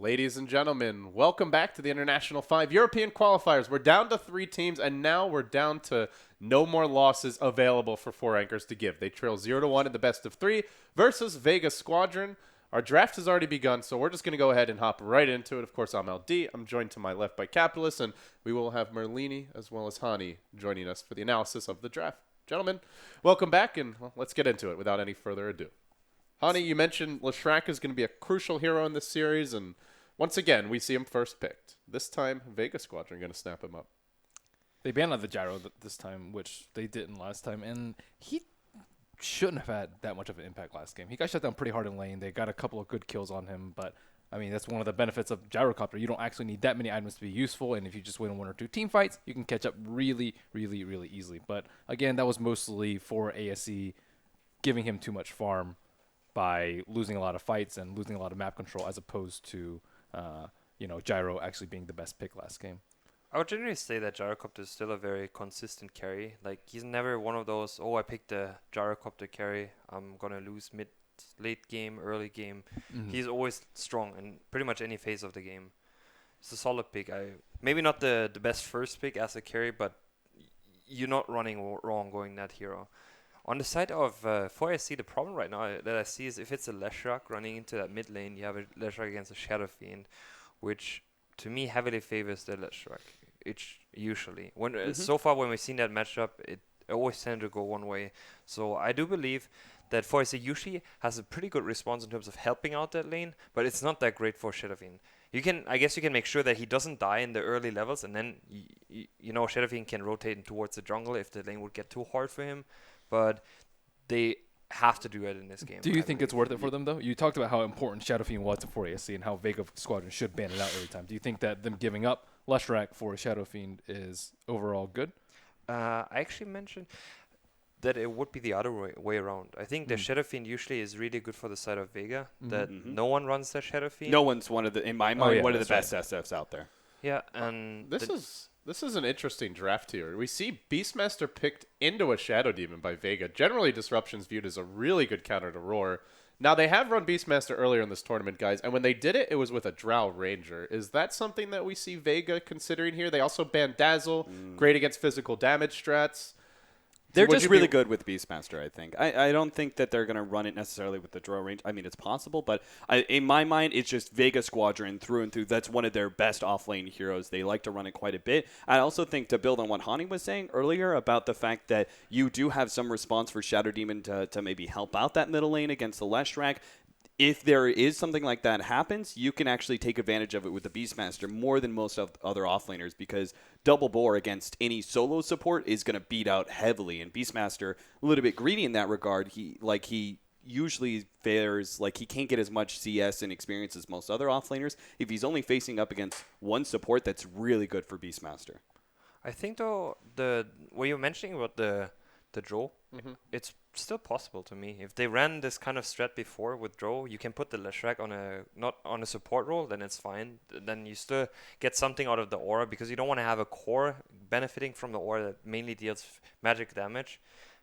Ladies and gentlemen, welcome back to the International 5 European Qualifiers. We're down to 3 teams, and now we're down to no more losses available for 4 anchors to give. They trail 0-1 in the best of 3 versus Vega Squadron. Our draft has already begun, so we're just going to go ahead and hop right into it. Of course, I'm LD. I'm joined to my left by Capitalist, and we will have Merlini as well as Hani joining us for the analysis of the draft. Gentlemen, welcome back, and let's get into it without any further ado. Hani, you mentioned Leshrac is going to be a crucial hero in this series, and once again, we see him first picked. This time, Vega Squadron going to snap him up. They banned on the gyro this time, which they didn't last time, and he shouldn't have had that much of an impact last game. He got shut down pretty hard in lane. They got a couple of good kills on him, but I mean, that's one of the benefits of gyrocopter. You don't actually need that many items to be useful, and if you just win 1 or 2 team fights, you can catch up really, really, really easily. But again, that was mostly for ASE giving him too much farm by losing a lot of fights and losing a lot of map control, as opposed to gyro actually being the best pick last game. I would generally say that Gyrocopter is still a very consistent carry. Like, he's never one of those, I picked a Gyrocopter carry, I'm going to lose late game, early game. Mm-hmm. He's always strong in pretty much any phase of the game. It's a solid pick. Maybe not the best first pick as a carry, but you're not running wrong going that hero. On the side of 4SC, the problem right now that I see is if it's a Leshrac running into that mid lane, you have a Leshrac against a Shadow Fiend, which to me heavily favors the Leshrac. Usually. So far when we've seen that matchup, it always tended to go one way. So I do believe that 4SC usually has a pretty good response in terms of helping out that lane, but it's not that great for Shadow Fiend. I guess you can make sure that he doesn't die in the early levels, and then Shadow Fiend can rotate towards the jungle if the lane would get too hard for him. But they have to do it in this game. Do you think it's worth it for them, though? You talked about how important Shadow Fiend was to 4ASC and how Vega Squadron should ban it out every time. Do you think that them giving up Leshrac for Shadow Fiend is overall good? I actually mentioned that it would be the other way around. I think the Shadow Fiend usually is really good for the side of Vega, that no one runs the Shadow Fiend. No one's one of the best SFs out there. Yeah, and This is an interesting draft here. We see Beastmaster picked into a Shadow Demon by Vega. Generally, Disruption's viewed as a really good counter to Roar. Now, they have run Beastmaster earlier in this tournament, guys, and when they did it, it was with a Drow Ranger. Is that something that we see Vega considering here? They also banned Dazzle, great against physical damage strats. They're just really good with Beastmaster, I think. I don't think that they're going to run it necessarily with the draw range. I mean, it's possible, but in my mind, it's just Vega Squadron through and through. That's one of their best off-lane heroes. They like to run it quite a bit. I also think, to build on what Hani was saying earlier about the fact that you do have some response for Shadow Demon to maybe help out that middle lane against the Leshrac. If there is something like that happens, you can actually take advantage of it with the Beastmaster more than most of other offlaners, because double bore against any solo support is going to beat out heavily. And Beastmaster, a little bit greedy in that regard. He usually fares like he can't get as much CS and experience as most other offlaners if he's only facing up against one support. That's really good for Beastmaster. I think, though, what you're mentioning about the draw, it's still possible to me. If they ran this kind of strat before with draw, you can put the Leshrac not on a support role, then it's fine. Then you still get something out of the aura, because you don't want to have a core benefiting from the aura that mainly deals magic damage.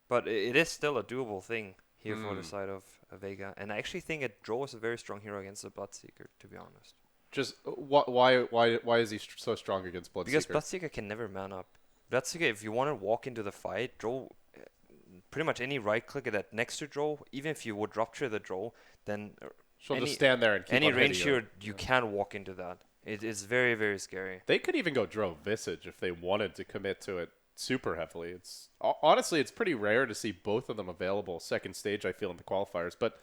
But it is still a doable thing here for the side of Vega. And I actually think draw is a very strong hero against the Bloodseeker, to be honest. Just why is he so strong against Bloodseeker? Because Bloodseeker can never man up. Bloodseeker, if you want to walk into the fight, draw pretty much any right click at that next to draw, even if you would rupture the draw, then she'll just stand there and keep any range here, you can walk into that. It is very, very scary. They could even go draw Visage if they wanted to commit to it super heavily. Honestly, it's pretty rare to see both of them available second stage, I feel, in the qualifiers. But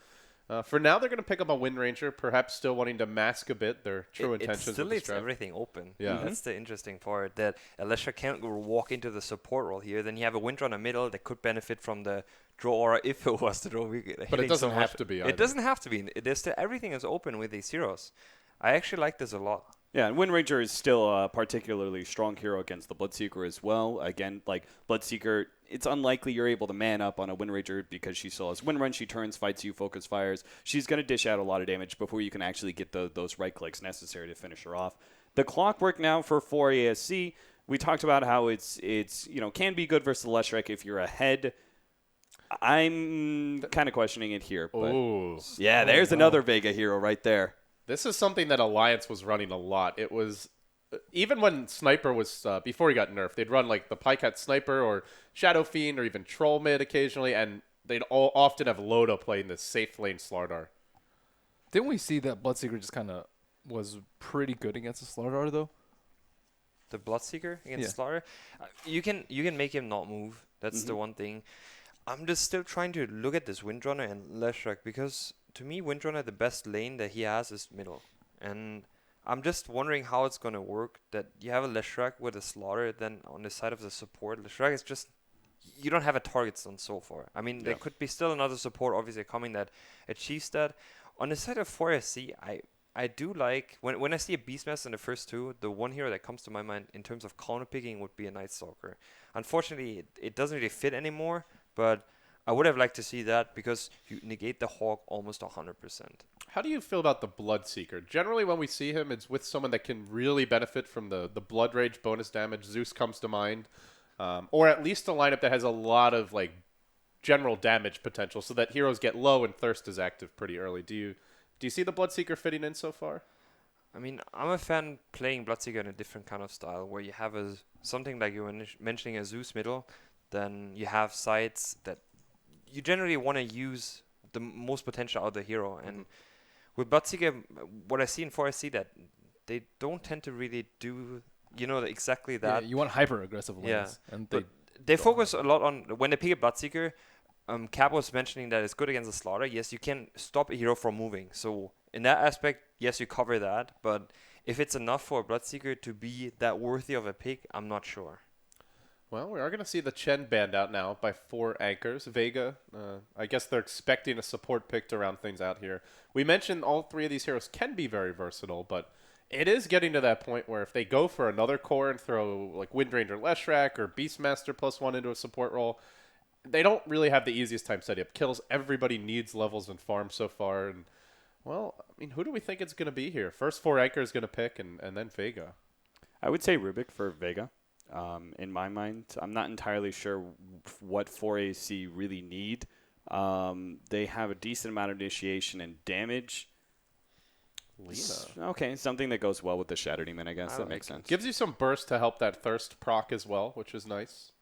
for now, they're going to pick up a Wind Ranger, perhaps still wanting to mask a bit their true intentions. It still with leaves everything open. Yeah. That's the interesting part, that Alessia can't walk into the support role here. Then you have a Wind Runner middle that could benefit from the draw aura if it was the draw. But it doesn't have to be either. It doesn't have to be. Everything is open with these heroes. I actually like this a lot. Yeah, and Wind Ranger is still a particularly strong hero against the Bloodseeker as well. Again, like Bloodseeker, it's unlikely you're able to man up on a Wind Ranger because she still has Wind Run. She turns, fights you, focus fires. She's going to dish out a lot of damage before you can actually get those right clicks necessary to finish her off. The clockwork now for 4ASC, we talked about how it's can be good versus the Leshrac if you're ahead. I'm kind of questioning it here. But yeah, there's another Vega hero right there. This is something that Alliance was running a lot. It was even when Sniper was before he got nerfed, they'd run like the Pycat Sniper or Shadow Fiend or even Troll mid occasionally, and they'd all often have Loda playing this safe lane Slardar. Didn't we see that Bloodseeker just kind of was pretty good against the Slardar though? The Bloodseeker against Yeah. Slaughter, you can make him not move. That's the one thing. I'm just still trying to look at this Windrunner and Leshrac because to me Windrunner the best lane that he has is middle, and I'm just wondering how it's gonna work. That you have a Leshrac with a Slaughter, then on the side of the support, Leshrac is just you don't have a target stun so far. I mean, there could be still another support obviously coming that achieves that. On the side of 4SC, I do like when I see a Beastmaster in the first two, the one hero that comes to my mind in terms of counter picking would be a Night Stalker. Unfortunately, it doesn't really fit anymore, but I would have liked to see that because you negate the Hawk almost 100%. How do you feel about the Bloodseeker? Generally, when we see him, it's with someone that can really benefit from the Blood Rage bonus damage. Zeus comes to mind. Or at least a lineup that has a lot of like general damage potential so that heroes get low and Thirst is active pretty early. Do you see the Bloodseeker fitting in so far? I mean, I'm a fan playing Bloodseeker in a different kind of style where you have something like you were mentioning a Zeus middle, then you have sides that you generally want to use the most potential out of the hero. And with Bloodseeker, what I see in 4SC that they don't tend to really do, exactly that. Yeah, you want hyper aggressive lanes. Yeah, And but they focus a lot on when they pick a Bloodseeker. Cap was mentioning that it's good against the Slaughter. Yes, you can stop a hero from moving. So in that aspect, yes, you cover that. But if it's enough for a Bloodseeker to be that worthy of a pick, I'm not sure. Well, we are going to see the Chen banned out now by 4 anchors. Vega, I guess they're expecting a support pick to round things out here. We mentioned all 3 of these heroes can be very versatile, but it is getting to that point where if they go for another core and throw like Windranger Leshrac or Beastmaster +1 into a support role, they don't really have the easiest time setting up kills. Everybody needs levels and farm so far. And, well, I mean, who do we think it's going to be here? First 4 anchors going to pick and then Vega. I would say Rubik for Vega. In my mind, I'm not entirely sure what 4AC really need. They have a decent amount of initiation and damage. Lena. Okay, something that goes well with the Shatter Demon, I guess. That makes sense. Gives you some burst to help that Thirst proc as well, which is nice.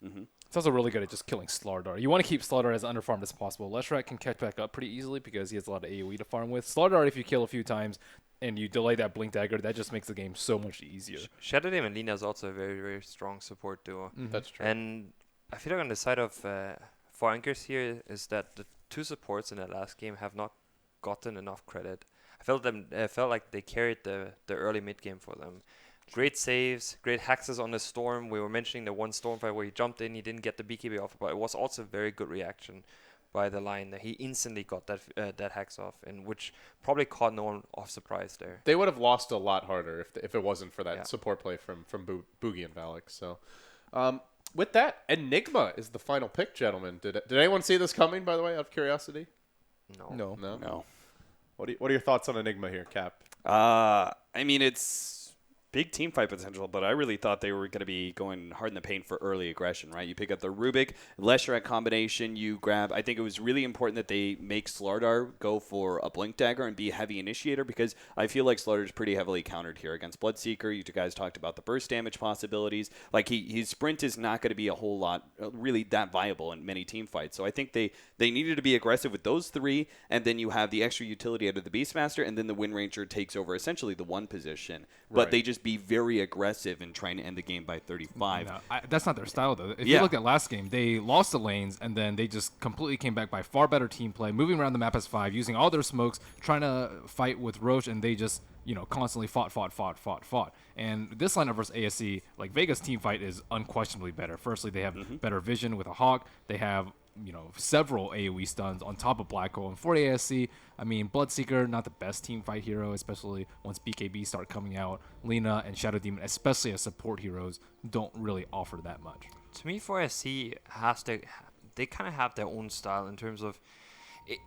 it's also really good at just killing Slardar. You want to keep Slardar as underfarmed as possible. Leshrac can catch back up pretty easily because he has a lot of AoE to farm with. Slardar, if you kill a few times and you delay that Blink Dagger, that just makes the game so much easier. Shadow Demon and Lina is also a very, very strong support duo. That's true. And I feel like on the side of 4 anchors here is that the 2 supports in that last game have not gotten enough credit. I felt like they carried the early mid game for them. Great saves, great hexes on the Storm. We were mentioning the one Storm fight where he jumped in, he didn't get the BKB off, but it was also a very good reaction by the line that he instantly got that hex off, and which probably caught no one off surprise there. They would have lost a lot harder if it wasn't for that support play from Boogie and Valak. So, with that, Enigma is the final pick, gentlemen. Did anyone see this coming? By the way, out of curiosity. No. What are your thoughts on Enigma here, Cap? I mean, it's big team fight potential, but I really thought they were going to be going hard in the paint for early aggression, right? You pick up the Rubik, Leshrac combination, you grab. I think it was really important that they make Slardar go for a Blink Dagger and be a heavy initiator because I feel like Slardar is pretty heavily countered here against Bloodseeker. You two guys talked about the burst damage possibilities. Like his sprint is not going to be a whole lot really that viable in many team fights. So I think they needed to be aggressive with those 3, and then you have the extra utility out of the Beastmaster, and then the Wind Ranger takes over essentially the 1 position. But Right. they just be very aggressive in trying to end the game by 35. No, that's not their style, though. If you look at last game, they lost the lanes, and then they just completely came back by far better team play, moving around the map as 5, using all their smokes, trying to fight with Roche, and they just, constantly fought. And this lineup versus ASC, like Vega's team fight is unquestionably better. Firstly, they have better vision with a Hawk. They have several AoE stuns on top of Black Hole. And for ASC, I mean, Bloodseeker, not the best team fight hero, especially once BKB start coming out. Lina and Shadow Demon, especially as support heroes, don't really offer that much. To me, 4SC they kind of have their own style in terms of,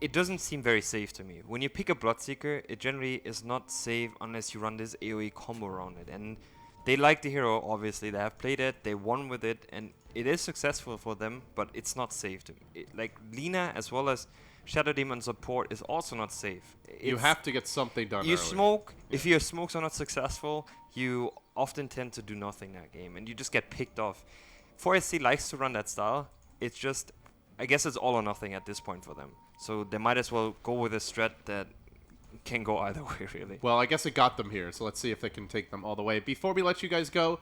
it doesn't seem very safe to me. When you pick a Bloodseeker, it generally is not safe unless you run this AoE combo around it. And they like the hero, obviously. They have played it, they won with it, and it is successful for them, but it's not safe. Like Lina as well as Shadow Demon support is also not safe. You have to get something done You early. smoke. Yeah. If your smokes are not successful, you often tend to do nothing that game, and you just get picked off. 4SC likes to run that style. It's just, I guess it's all or nothing at this point for them. So they might as well go with a strat that can go either way, really. Well, I guess it got them here, so let's see if they can take them all the way. Before we let you guys go,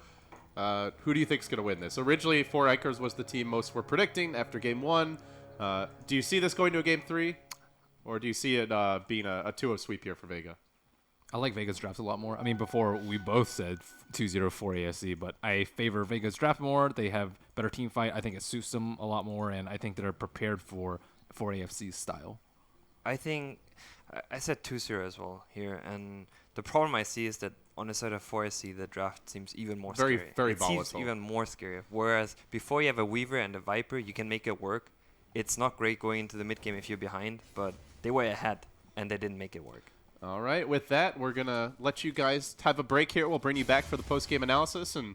who do you think is going to win this? Originally, 4Anchors was the team most were predicting after game 1. Do you see this going to a game 3? Or do you see it being a 2-0 sweep here for Vega? I like Vega's draft a lot more. I mean, before we both said 2-0 for ASC, but I favor Vega's draft more. They have better team fight. I think it suits them a lot more, and I think they're prepared for AFC's style. I think I said 2-0 as well here, and the problem I see is that on the side of 4SC, the draft seems even more scary. Very it volatile. seems even more scary. Whereas before you have a Weaver and a Viper, you can make it work. It's not great going into the mid game if you're behind, but they were ahead, and they didn't make it work. All right, with that, we're going to let you guys have a break here. We'll bring you back for the post-game analysis, and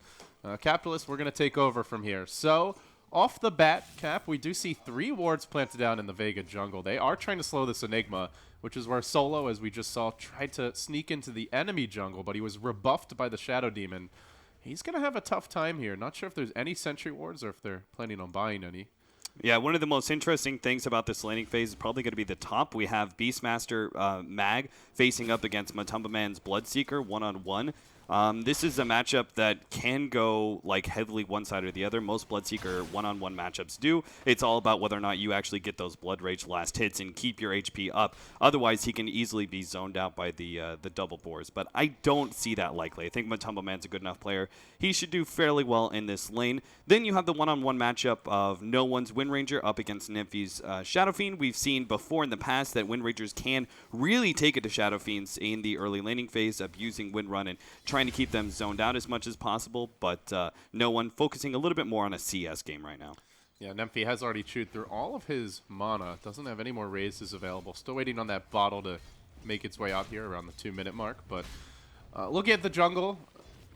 Capitalist, we're going to take over from here. So, off the bat, Cap, we do see 3 wards planted down in the Vega jungle. They are trying to slow this Enigma, which is where Solo, as we just saw, tried to sneak into the enemy jungle, but he was rebuffed by the Shadow Demon. He's going to have a tough time here. Not sure if there's any sentry wards or if they're planning on buying any. Yeah, one of the most interesting things about this laning phase is probably going to be the top. We have Beastmaster Mag facing up against Matumba Man's Bloodseeker one-on-one. This is a matchup that can go like heavily one side or the other. Most Bloodseeker one-on-one matchups do. It's all about whether or not you actually get those Blood Rage last hits and keep your HP up. Otherwise, he can easily be zoned out by the double bores. But I don't see that likely. I think Matumba Man's a good enough player. He should do fairly well in this lane. Then you have the one-on-one matchup of No One's Wind Ranger up against Nymphy's Shadow Fiend. We've seen before in the past that Wind Rangers can really take it to Shadow Fiends in the early laning phase, abusing Wind Run and trying to keep them zoned out as much as possible, but No One focusing a little bit more on a CS game right now. Yeah, Nymphy has already chewed through all of his mana. Doesn't have any more raises available. Still waiting on that bottle to make its way out here around the 2-minute mark. But looking at the jungle,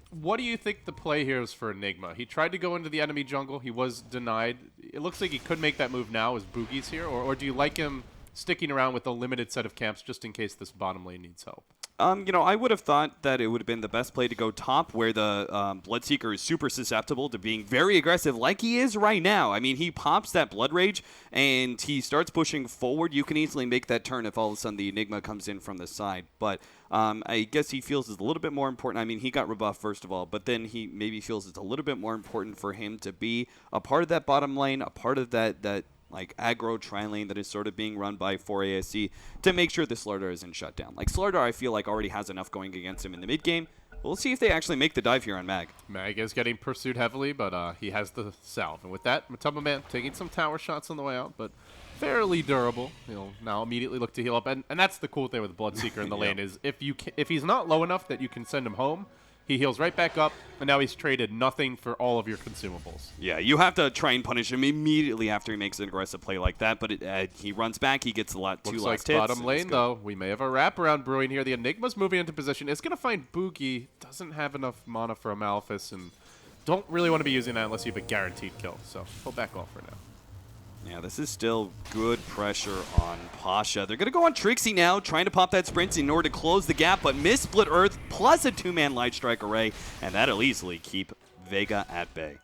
what do you think the play here is for Enigma? He tried to go into the enemy jungle. He was denied. It looks like he could make that move now as Boogie's here. Or do you like him sticking around with a limited set of camps just in case this bottom lane needs help? I would have thought that it would have been the best play to go top where the Bloodseeker is super susceptible to being very aggressive like he is right now. I mean, he pops that Blood Rage and he starts pushing forward. You can easily make that turn if all of a sudden the Enigma comes in from the side. But I guess he feels it's a little bit more important. I mean, he got rebuffed first of all, but then he maybe feels it's a little bit more important for him to be a part of that bottom lane, a part of that like aggro tri-lane that is sort of being run by 4ASC to make sure the Slardar isn't shut down. Like Slardar, I feel like already has enough going against him in the mid game. We'll see if they actually make the dive here on Mag. Mag is getting pursued heavily, but he has the salve. And with that, Matumba Man taking some tower shots on the way out, but fairly durable. He'll now immediately look to heal up. And that's the cool thing with Bloodseeker in the lane is if he's not low enough that you can send him home, he heals right back up, and now he's traded nothing for all of your consumables. Yeah, you have to try and punish him immediately after he makes an aggressive play like that, but he runs back, he gets two last hits. Bottom lane, though, we may have a wraparound brewing here. The Enigma's moving into position. It's going to find Boogie. Doesn't have enough mana for a Malefice, and don't really want to be using that unless you have a guaranteed kill. So he'll back off for now. Yeah, this is still good pressure on Pasha. They're going to go on Trixie now, trying to pop that sprint in order to close the gap, but miss Split Earth plus a 2-man Light Strike array, and that'll easily keep Vega at bay.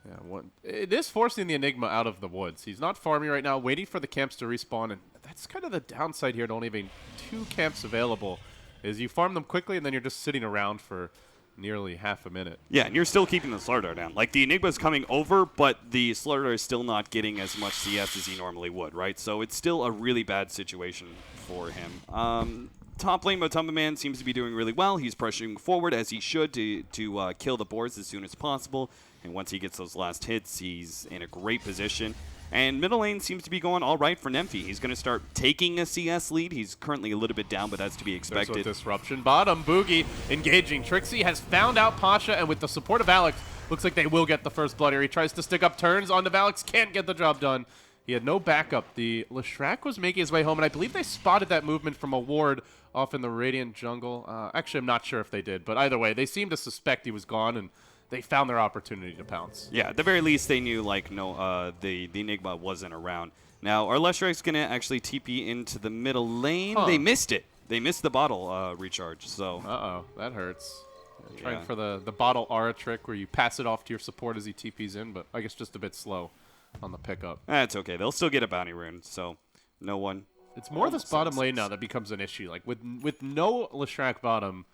Yeah, it is forcing the Enigma out of the woods. He's not farming right now, waiting for the camps to respawn, and that's kind of the downside here to only having 2 camps available, is you farm them quickly, and then you're just sitting around for nearly half a minute. Yeah, and you're still keeping the Slardar down. Like, the Enigma's coming over, but the Slardar is still not getting as much CS as he normally would, right? So it's still a really bad situation for him. Top lane, Matumba Man seems to be doing really well. He's pressuring forward, as he should, to kill the boards as soon as possible. And once he gets those last hits, he's in a great position. And middle lane seems to be going all right for Nymphy. He's going to start taking a CS lead. He's currently a little bit down, but that's to be expected. There's a disruption bottom. Boogie engaging. Trixie has found out Pasha, and with the support of Alex, looks like they will get the first blood here. He tries to stick up turns onto Alex, can't get the job done. He had no backup. The Leshrac was making his way home, and I believe they spotted that movement from a ward off in the Radiant jungle. Actually, I'm not sure if they did, but either way, they seemed to suspect he was gone, and they found their opportunity to pounce. Yeah, at the very least, they knew like the Enigma wasn't around. Now, our Leshrack's going to actually TP into the middle lane. Huh. They missed it. They missed the bottle recharge, so... Uh-oh, that hurts. Trying Yeah. for the bottle aura trick where you pass it off to your support as he TPs in, but I guess just a bit slow on the pickup. That's okay. They'll still get a bounty rune, so no one... It's more this bottom lane now that becomes an issue. Like, with no Leshrac bottom,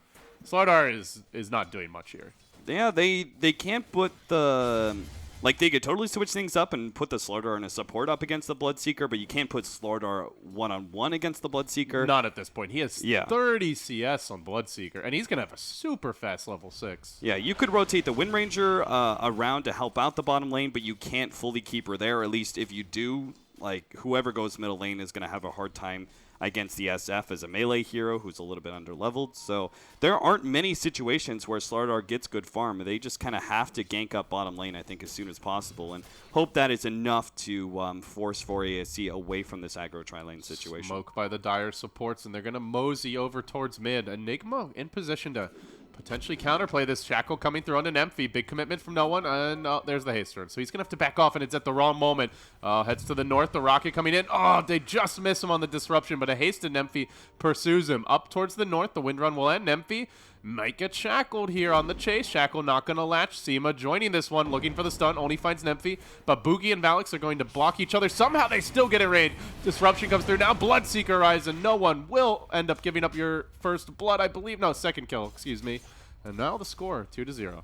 Slardar is not doing much here. Yeah, they can't put the... Like, they could totally switch things up and put the Slardar in a support up against the Bloodseeker, but you can't put Slardar one-on-one against the Bloodseeker. Not at this point. He has 30 CS on Bloodseeker, and he's going to have a super fast level 6. Yeah, you could rotate the Wind Ranger around to help out the bottom lane, but you can't fully keep her there. At least if you do, like, whoever goes middle lane is going to have a hard time against the SF as a melee hero who's a little bit under-leveled. So there aren't many situations where Slardar gets good farm. They just kind of have to gank up bottom lane, I think, as soon as possible, and hope that is enough to force 4ASC away from this aggro tri-lane situation. Smoke by the Dire supports, and they're going to mosey over towards mid. Enigma in position to potentially counterplay this. Shackle coming through on an Emphy. Big commitment from no one, and there's the haste turn. So he's going to have to back off, and it's at the wrong moment. Heads to the north. The rocket coming in. Oh, they just miss him on the disruption, but a hasted Emphy pursues him. Up towards the north. The wind run will end. Emphy might get shackled here on the chase. Shackle not going to latch. Seema joining this one, looking for the stun. Only finds Nymphy, but Boogie and Valix are going to block each other. Somehow they still get a raid. Disruption comes through. Now Bloodseeker rise, and no one will end up giving up your first blood, I believe. No, second kill, excuse me. And now the score, 2-0.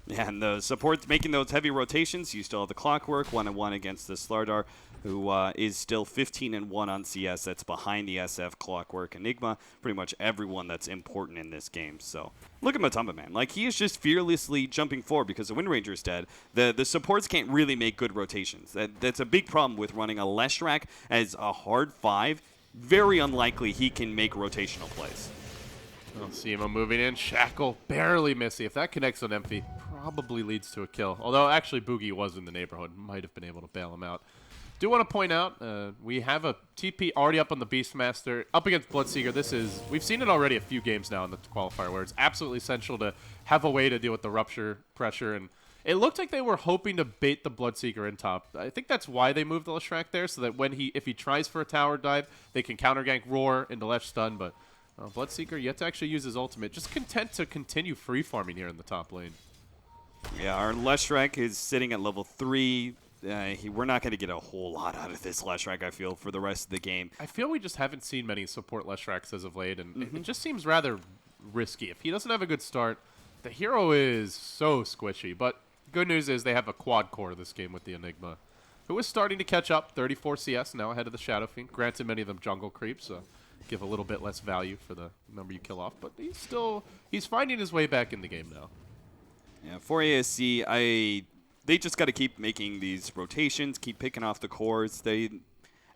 Yeah, and the support's making those heavy rotations. You still have the Clockwork, 1-1 against the Slardar, who is still 15-1 on CS. That's behind the SF, Clockwork, Enigma, pretty much everyone that's important in this game. So look at Matumba, man. Like, he is just fearlessly jumping forward because the Wind Ranger is dead. The supports can't really make good rotations. That's a big problem with running a Leshrac as a hard 5. Very unlikely he can make rotational plays. I'll see him moving in. Shackle barely missy. If that connects on Emphy, probably leads to a kill. Although, actually, Boogie was in the neighborhood. Might have been able to bail him out. Do want to point out, we have a TP already up on the Beastmaster, up against Bloodseeker. We've seen it already a few games now in the qualifier, where it's absolutely essential to have a way to deal with the rupture pressure. And it looked like they were hoping to bait the Bloodseeker in top. I think that's why they moved the Leshrac there, so that if he tries for a tower dive, they can counter gank Roar into Lesh stun, but Bloodseeker yet to actually use his ultimate. Just content to continue free farming here in the top lane. Yeah, our Leshrac is sitting at level 3. We're not going to get a whole lot out of this Leshrac, I feel, for the rest of the game. I feel we just haven't seen many support Leshracs as of late, and it just seems rather risky. If he doesn't have a good start, the hero is so squishy. But good news is they have a quad core this game with the Enigma, who is starting to catch up. 34 CS now ahead of the Shadow Fiend. Granted, many of them jungle creeps, so give a little bit less value for the number you kill off, but he's finding his way back in the game now. Yeah, for ASC, they just got to keep making these rotations, keep picking off the cores.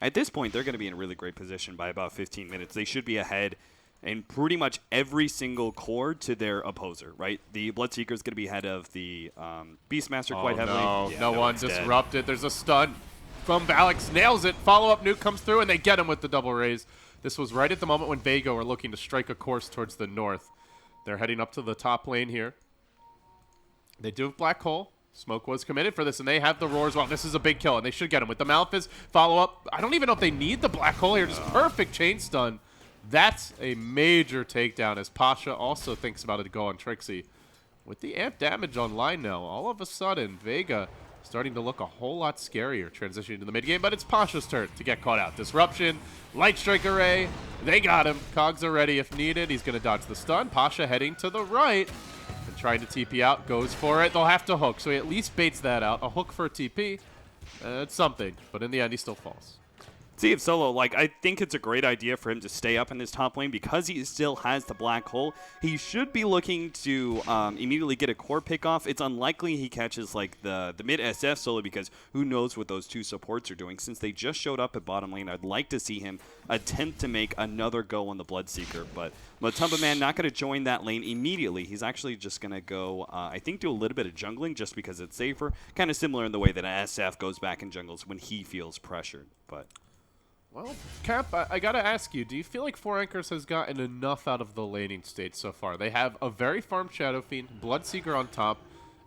At this point, they're going to be in a really great position by about 15 minutes. They should be ahead in pretty much every single core to their opposer, right? The Bloodseeker is going to be ahead of the Beastmaster quite heavily. No, yeah, no one one's dead. disrupted. There's a stun from Valix, nails it. Follow-up nuke comes through, and they get him with the double raise. This was right at the moment when Vega were looking to strike a course towards the north. They're heading up to the top lane here. They do have Black Hole. Smoke was committed for this, and they have the Roar as well. This is a big kill, and they should get him with the Malphys. Follow-up. I don't even know if they need the Black Hole here. Just perfect chain stun. That's a major takedown, as Pasha also thinks about it to go on Trixie. With the amp damage online now, all of a sudden, Vega starting to look a whole lot scarier transitioning to the mid game, but it's Pasha's turn to get caught out. Disruption, Light Strike Array, they got him. Cogs are ready if needed. He's going to dodge the stun. Pasha heading to the right and trying to TP out, goes for it. They'll have to hook, so he at least baits that out. A hook for a TP, it's something, but in the end, he still falls. See if Solo, like, I think it's a great idea for him to stay up in this top lane because he still has the Black Hole. He should be looking to immediately get a core pick off. It's unlikely he catches, like, the mid SF Solo because who knows what those two supports are doing. Since they just showed up at bottom lane, I'd like to see him attempt to make another go on the Bloodseeker. But Matumba Man not going to join that lane immediately. He's actually just going to go, I think, do a little bit of jungling just because it's safer. Kind of similar in the way that SF goes back and jungles when he feels pressured. But Well, Cap, I got to ask you, do you feel like Four Anchors has gotten enough out of the laning state so far? They have a very farmed Shadow Fiend, Bloodseeker on top,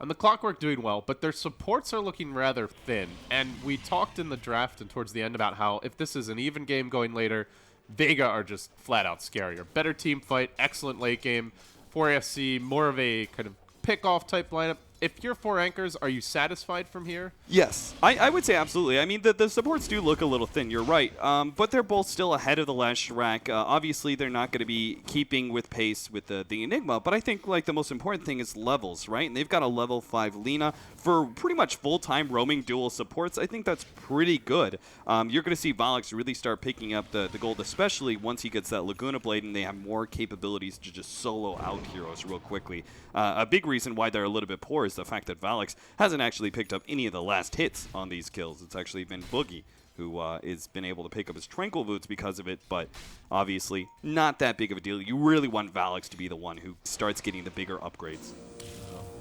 and the Clockwork doing well, but their supports are looking rather thin. And we talked in the draft and towards the end about how if this is an even game going later, Vega are just flat out scarier. Better team fight, excellent late game. 4AFC, more of a kind of pick-off type lineup. If you're Four Anchors, are you satisfied from here? Yes, I would say absolutely. I mean, the supports do look a little thin, you're right. But they're both still ahead of the last rack. Obviously, they're not going to be keeping with pace with the Enigma, but I think like the most important thing is levels, right? And they've got a level 5 Lina for pretty much full-time roaming dual supports. I think that's pretty good. You're going to see Volix really start picking up the gold, especially once he gets that Laguna Blade and they have more capabilities to just solo out heroes real quickly. A big reason why they're a little bit poor is the fact that Valix hasn't actually picked up any of the last hits on these kills. It's actually been Boogie who has been able to pick up his Tranquil Boots because of it, but obviously not that big of a deal. You really want Valix to be the one who starts getting the bigger upgrades.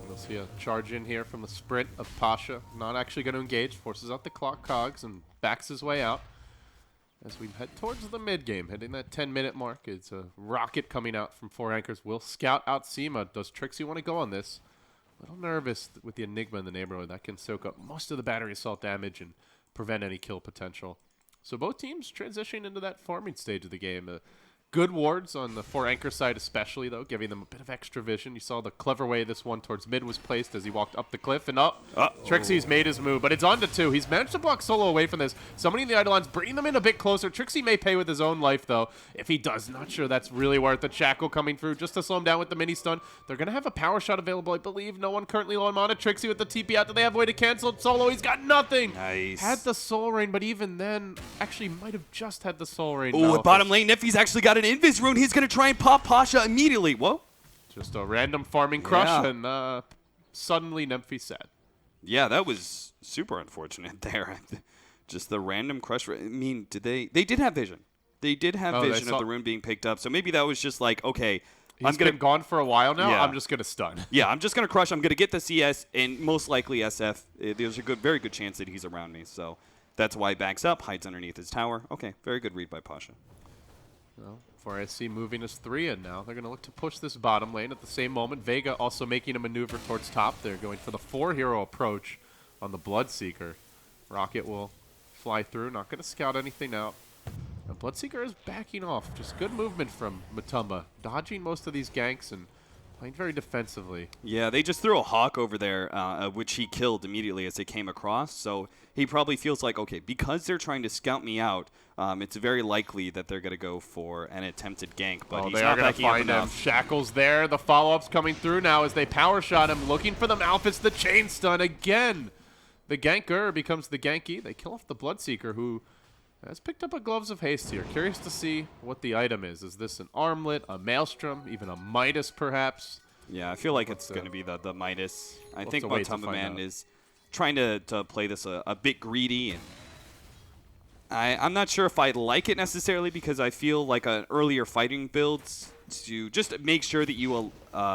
We'll see a charge in here from the sprint of Pasha. Not actually going to engage, forces out the clock cogs and backs his way out. As we head towards the mid-game, hitting that 10-minute mark, it's a rocket coming out from Four Anchors. Will scout out Seema. Does Trixie want to go on this? A little nervous with the Enigma in the neighborhood. That can soak up most of the battery assault damage and prevent any kill potential. So both teams transitioning into that farming stage of the game. Good wards on the Four Anchor side especially, though, giving them a bit of extra vision. You saw the clever way this one towards mid was placed as he walked up the cliff and up. Trixie's made his move, but it's on to 2. He's managed to block Solo away from this. Summoning the Eidolons, bringing them in a bit closer. Trixie may pay with his own life, though. If he does, not sure that's really worth it. Shackle coming through just to slow him down with the mini stun. They're going to have a power shot available, I believe. No one currently low on mana. Trixie with the TP out. Do they have a way to cancel it? Solo, he's got nothing. Nice. Had the Soul Rain, but even then, actually might have just had the Soul Rain. Oh, at bottom lane, Nifty's actually got an Invis rune. He's going to try and pop Pasha immediately. Whoa. Just a random farming crush, and suddenly Nemphy sad. Yeah, that was super unfortunate there. Just the random crush. I mean, they did have vision. They did have vision of the rune being picked up. So maybe that was just like, okay, He's been gone for a while now. Yeah. I'm just going to stun. Yeah, I'm just going to crush. I'm going to get the CS and most likely SF. There's a very good chance that he's around me. So that's why he backs up, hides underneath his tower. Okay, very good read by Pasha. Well, 4SC moving us 3 in now. They're going to look to push this bottom lane at the same moment. Vega also making a maneuver towards top. They're going for the 4-hero approach on the Bloodseeker. Rocket will fly through, not going to scout anything out. And Bloodseeker is backing off. Just good movement from Matumba, dodging most of these ganks and playing very defensively. Yeah, they just threw a Hawk over there, which he killed immediately as they came across. So he probably feels like, okay, because they're trying to scout me out, it's very likely that they're going to go for an attempted gank. But he's they not are going to backing up find him. enough. Shackle's there. The follow-up's coming through now as they power shot him, looking for the Malphits. The chain stun again. The ganker becomes the ganky. They kill off the Bloodseeker, who has picked up a Gloves of Haste here. Curious to see what the item is. Is this an armlet, a maelstrom, even a Midas perhaps? Yeah, I feel like it's going to be the Midas. I think wait to Matumba find Man out. is trying to play this a bit greedy. And I'm not sure if I like it necessarily because I feel like an earlier fighting builds to just make sure that you will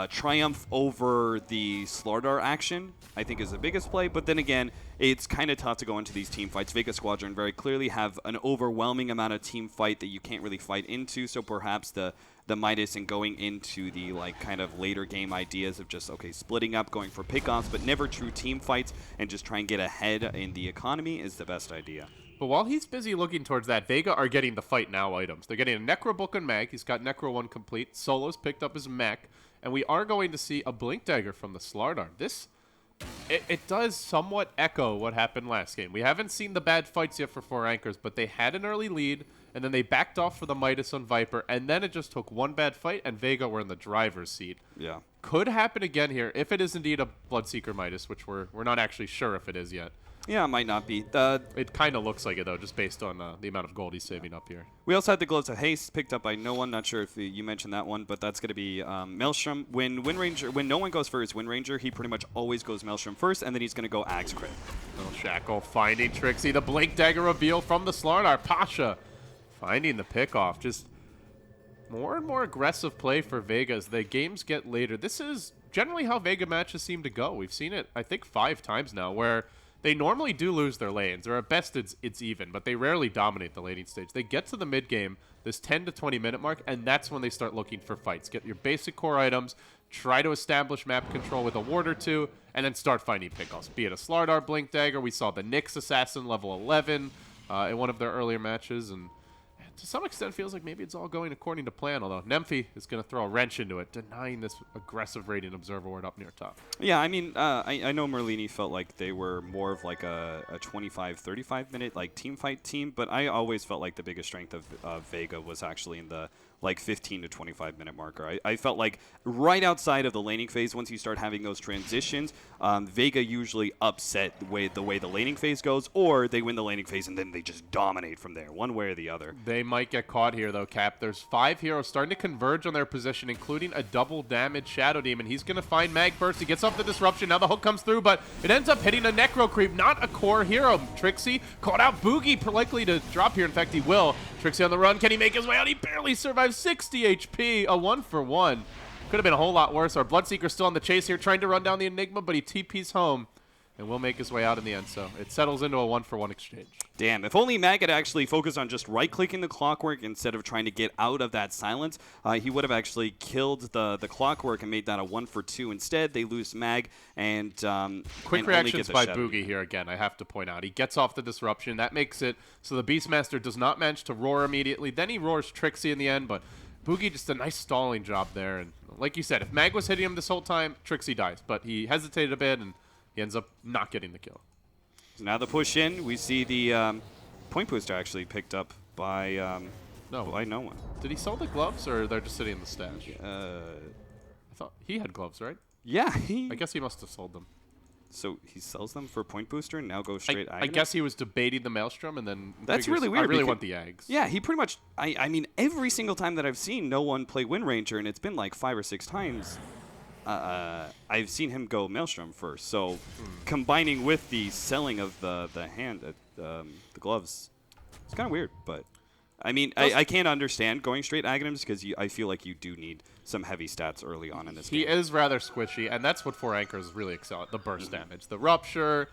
triumph over the Slardar action, I think is the biggest play. But then again, it's kind of tough to go into these team fights. Vega Squadron very clearly have an overwhelming amount of team fight that you can't really fight into. So perhaps the Midas and going into the like kind of later game ideas of just, okay, splitting up, going for pickoffs, but never true team fights and just try and get ahead in the economy is the best idea. But while he's busy looking towards that, Vega are getting the Fight Now items. They're getting a Necro Book and Mag. He's got Necro 1 complete. Solo's picked up his mech. And we are going to see a Blink Dagger from the Slardar. This, it does somewhat echo what happened last game. We haven't seen the bad fights yet for Four Anchors, but they had an early lead, and then they backed off for the Midas on Viper, and then it just took one bad fight, and Vega were in the driver's seat. Yeah. Could happen again here if it is indeed a Bloodseeker Midas, which we're not actually sure if it is yet. Yeah, it might not be. It kind of looks like it, though, just based on the amount of gold he's saving up here. We also had the Gloves of Haste picked up by no one. Not sure if you mentioned that one, but that's going to be Maelstrom. When no one goes for his Wind Ranger, he pretty much always goes Maelstrom first, and then he's going to go Axe Crit. Little Shackle finding Trixie. The Blink Dagger reveal from the Slardar. Pasha finding the pickoff. Just more and more aggressive play for Vega as the games get later. This is generally how Vega matches seem to go. We've seen it, I think, 5 times now, where they normally do lose their lanes, or at best it's even, but they rarely dominate the laning stage. They get to the mid game, this 10 to 20 minute mark, and that's when they start looking for fights. Get your basic core items, try to establish map control with a ward or two, and then start finding pickoffs. Be it a Slardar Blink Dagger, we saw the Nyx Assassin level 11 in one of their earlier matches, and to some extent feels like maybe it's all going according to plan, although Nemphy is going to throw a wrench into it, denying this aggressive Radiant Observer ward up near top. Yeah, I mean, I know Merlini felt like they were more of like a 25, 35 minute like team fight team, but I always felt like the biggest strength of Vega was actually in the like 15 to 25 minute marker. I felt like right outside of the laning phase, once you start having those transitions, Vega usually upset the way the laning phase goes, or they win the laning phase and then they just dominate from there, one way or the other. They might get caught here, though, Cap. There's 5 heroes starting to converge on their position, including a double damage Shadow Demon. He's going to find Mag Burst. He gets off the disruption. Now the hook comes through, but it ends up hitting a Necro Creep, not a core hero. Trixie caught out. Boogie likely to drop here. In fact, he will. Trixie on the run. Can he make his way out? He barely survives. 60 HP. A 1-for-1. Could have been a whole lot worse. Our Bloodseeker still on the chase here, trying to run down the Enigma, but he TP's home and will make his way out in the end. So it settles into a 1-for-1 exchange. Damn, if only Mag had actually focused on just right-clicking the Clockwork instead of trying to get out of that silence, he would have actually killed the Clockwork and made that a 1-for-2. Instead, they lose Mag and quick and reactions by Shadow Boogie here again, I have to point out. He gets off the disruption. That makes it so the Beastmaster does not manage to roar immediately. Then he roars Trixie in the end, but Boogie just a nice stalling job there. And like you said, if Mag was hitting him this whole time, Trixie dies. But he hesitated a bit, and he ends up not getting the kill. So now the push in, we see the point booster actually picked up by no one. Did he sell the gloves, or they're just sitting in the stash? I thought he had gloves, right? Yeah, I guess he must have sold them. So he sells them for point booster and now goes straight I guess he was debating the Maelstrom and then That's figures, really weird. I really want the eggs. Yeah, he pretty much, I mean, every single time that I've seen no one play Wind Ranger, and it's been like 5 or 6 times, I've seen him go Maelstrom first. So combining with the selling of the gloves, it's kind of weird. But I mean, I can't understand going straight Aghanims because I feel like you do need some heavy stats early on in this game. He is rather squishy, and that's what 4 Anchors really excel at, the burst damage. The Rupture,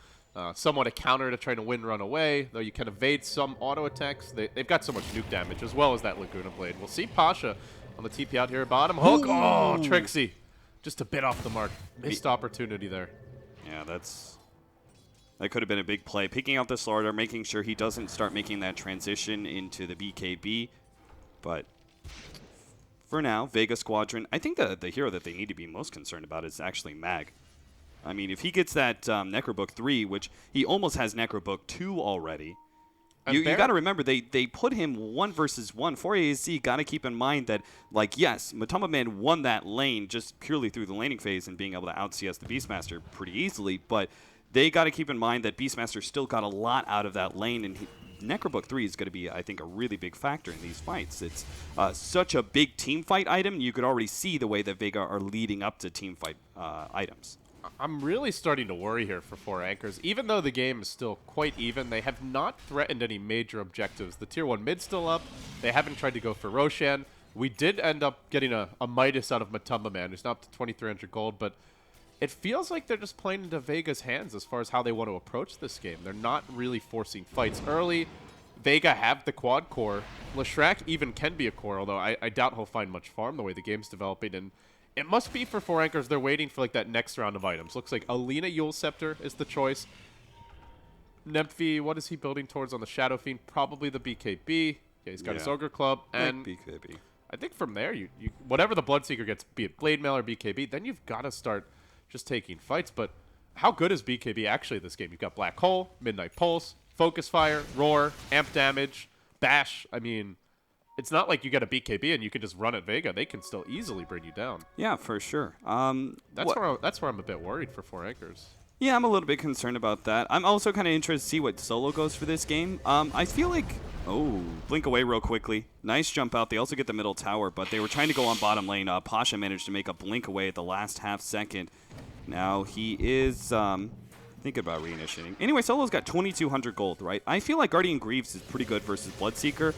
somewhat a counter to trying to wind run away, though you can evade some auto attacks. They've got so much nuke damage, as well as that Laguna Blade. We'll see Pasha on the TP out here at bottom. Hook! Oh, Trixie. Just a bit off the mark. Missed opportunity there. Yeah, that could have been a big play. Picking out the Slardar, making sure he doesn't start making that transition into the BKB. But for now, Vega Squadron, I think the hero that they need to be most concerned about is actually Mag. I mean, if he gets that Necrobook 3, which he almost has Necrobook 2 already, you got to remember, they put him 1 versus 1. For AAC, got to keep in mind that, like, yes, Matamba Man won that lane just purely through the laning phase and being able to out-CS the Beastmaster pretty easily, but they got to keep in mind that Beastmaster still got a lot out of that lane, and Necrobook 3 is going to be, I think, a really big factor in these fights. It's such a big team fight item. You could already see the way that Vega are leading up to team fight items. I'm really starting to worry here for 4 Anchors. Even though the game is still quite even, they have not threatened any major objectives. The Tier 1 mid's still up. They haven't tried to go for Roshan. We did end up getting a Midas out of Matamba Man, who's now up to 2,300 gold, but it feels like they're just playing into Vega's hands as far as how they want to approach this game. They're not really forcing fights early. Vega have the quad core. Leshrac even can be a core, although I doubt he'll find much farm the way the game's developing, and it must be for 4 Anchors. They're waiting for like that next round of items. Looks like Alina Yule Scepter is the choice. Nemphy, what is he building towards on the Shadow Fiend? Probably the BKB. Yeah, he's got his Ogre Club. And BKB. I think from there, you whatever the Bloodseeker gets, be it Blade Mail or BKB, then you've got to start just taking fights. But how good is BKB actually this game? You've got Black Hole, Midnight Pulse, Focus Fire, Roar, Amp Damage, Bash. I mean, it's not like you get a BKB and you can just run at Vega. They can still easily bring you down. Yeah, for sure. That's where I'm a bit worried for 4 Anchors. Yeah, I'm a little bit concerned about that. I'm also kind of interested to see what solo goes for this game. I feel like... Oh, blink away real quickly. Nice jump out. They also get the middle tower, but they were trying to go on bottom lane. Pasha managed to make a blink away at the last half second. Now he is Thinking about reinitiating. Anyway, Solo's got 2,200 gold, right? I feel like Guardian Greaves is pretty good versus Bloodseeker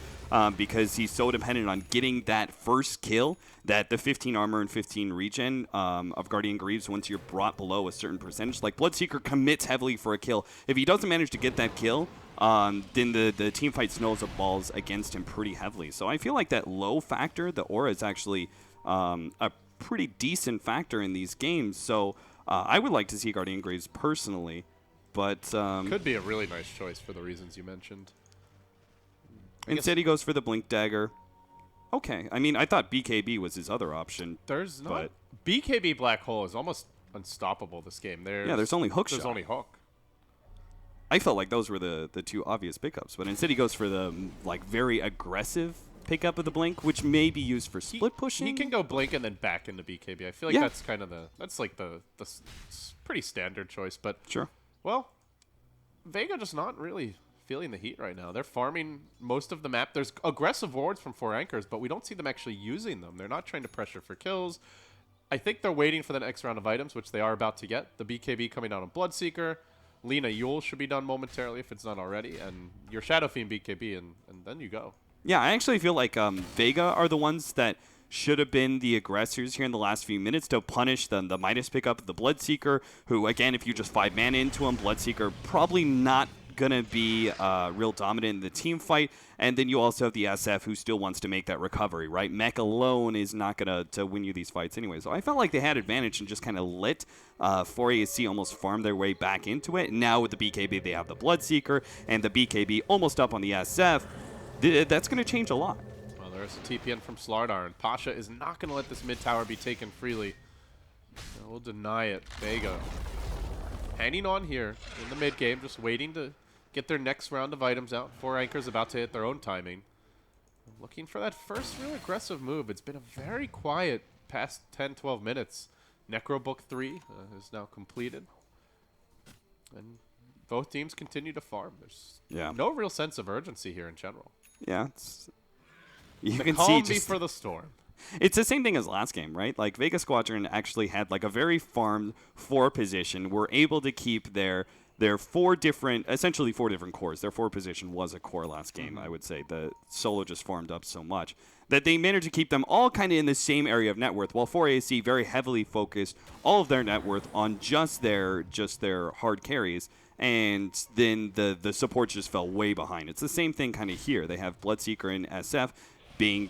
because he's so dependent on getting that first kill that the 15 armor and 15 regen of Guardian Greaves, once you're brought below a certain percentage, like Bloodseeker commits heavily for a kill. If he doesn't manage to get that kill, then the team fight snowballs against him pretty heavily. So I feel like that low factor, the aura, is actually a pretty decent factor in these games. So I would like to see Guardian Greaves personally, but could be a really nice choice for the reasons you mentioned. Instead, he goes for the Blink Dagger. Okay, I mean, I thought BKB was his other option. There's not. BKB Black Hole is almost unstoppable this game. There's only Hook There's Shot. only Hook. I felt like those were the two obvious pickups, but instead he goes for the very aggressive pickup of the Blink, which may be used for split pushing. He can go Blink and then back into BKB. I feel like that's kind of the pretty standard choice. But sure. Well, Vega just not really feeling the heat right now. They're farming most of the map. There's aggressive wards from 4 anchors, but we don't see them actually using them. They're not trying to pressure for kills. I think they're waiting for the next round of items, which they are about to get. The BKB coming out on Bloodseeker. Lina Yule should be done momentarily if it's not already. And your Shadow Fiend BKB, and then you go. Yeah, I actually feel like Vega are the ones that should have been the aggressors here in the last few minutes to punish the Midas pickup of the Bloodseeker, who, again, if you just 5 mana into him, Bloodseeker probably not going to be real dominant in the team fight. And then you also have the SF who still wants to make that recovery, right? Mech alone is not going to win you these fights anyway. So I felt like they had advantage and just kind of let 4ASC almost farm their way back into it. And now with the BKB, they have the Bloodseeker and the BKB almost up on the SF. That's going to change a lot. Well, there's a TPN from Slardar, and Pasha is not going to let this mid tower be taken freely. We'll deny it. Vega hanging on here in the mid game, just waiting to get their next round of items out. 4 anchors about to hit their own timing. Looking for that first real aggressive move. It's been a very quiet past 10-12 minutes. Necro Book 3 is now completed. And both teams continue to farm. There's no real sense of urgency here in general. Yeah, you can Calm see me for the storm. It's the same thing as last game, right? Like Vega Squadron actually had like a very farmed 4 position. Were able to keep their essentially 4 different cores. Their 4 position was a core last game, I would say. The solo just farmed up so much that they managed to keep them all kind of in the same area of net worth, while 4AC very heavily focused all of their net worth on just their hard carries. And then the support just fell way behind. It's the same thing kind of here. They have Bloodseeker and SF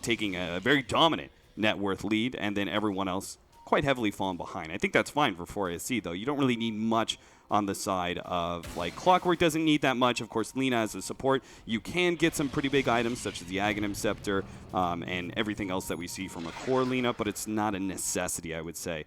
taking a very dominant net worth lead, and then everyone else quite heavily falling behind. I think that's fine for 4ASC, though. You don't really need much on the side of, like, Clockwork doesn't need that much. Of course, Lina as a support, you can get some pretty big items, such as the Aghanim Scepter and everything else that we see from a core Lina, but it's not a necessity, I would say.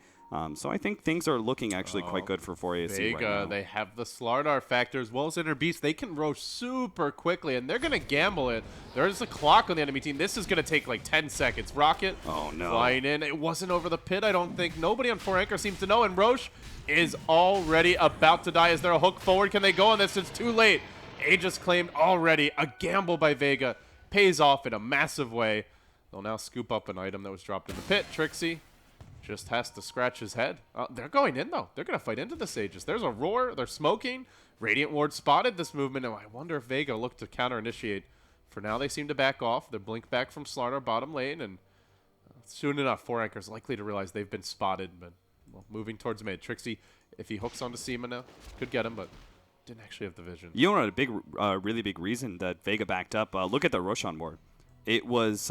So I think things are looking actually quite good for 4ASC Vega, right now. they have the Slardar factor as well as Inner Beast. They can row super quickly, and they're going to gamble it. There's a clock on the enemy team. This is going to take like 10 seconds. Rocket flying in. It wasn't over the pit, I don't think. Nobody on 4 anchor seems to know, and Roche is already about to die. Is there a hook forward? Can they go on this? It's too late. Aegis claimed already. A gamble by Vega pays off in a massive way. They'll now scoop up an item that was dropped in the pit. Trixie just has to scratch his head. They're going in, though. They're going to fight into this Aegis. There's a roar. They're smoking. Radiant Ward spotted this movement, and I wonder if Vega looked to counter-initiate. For now, they seem to back off. They're blink back from Slardar bottom lane, and soon enough, 4 anchors likely to realize they've been spotted, but moving towards mid. Trixie, if he hooks onto Seema now, could get him, but didn't actually have the vision. You know what really big reason that Vega backed up? Look at the Roshan ward. It was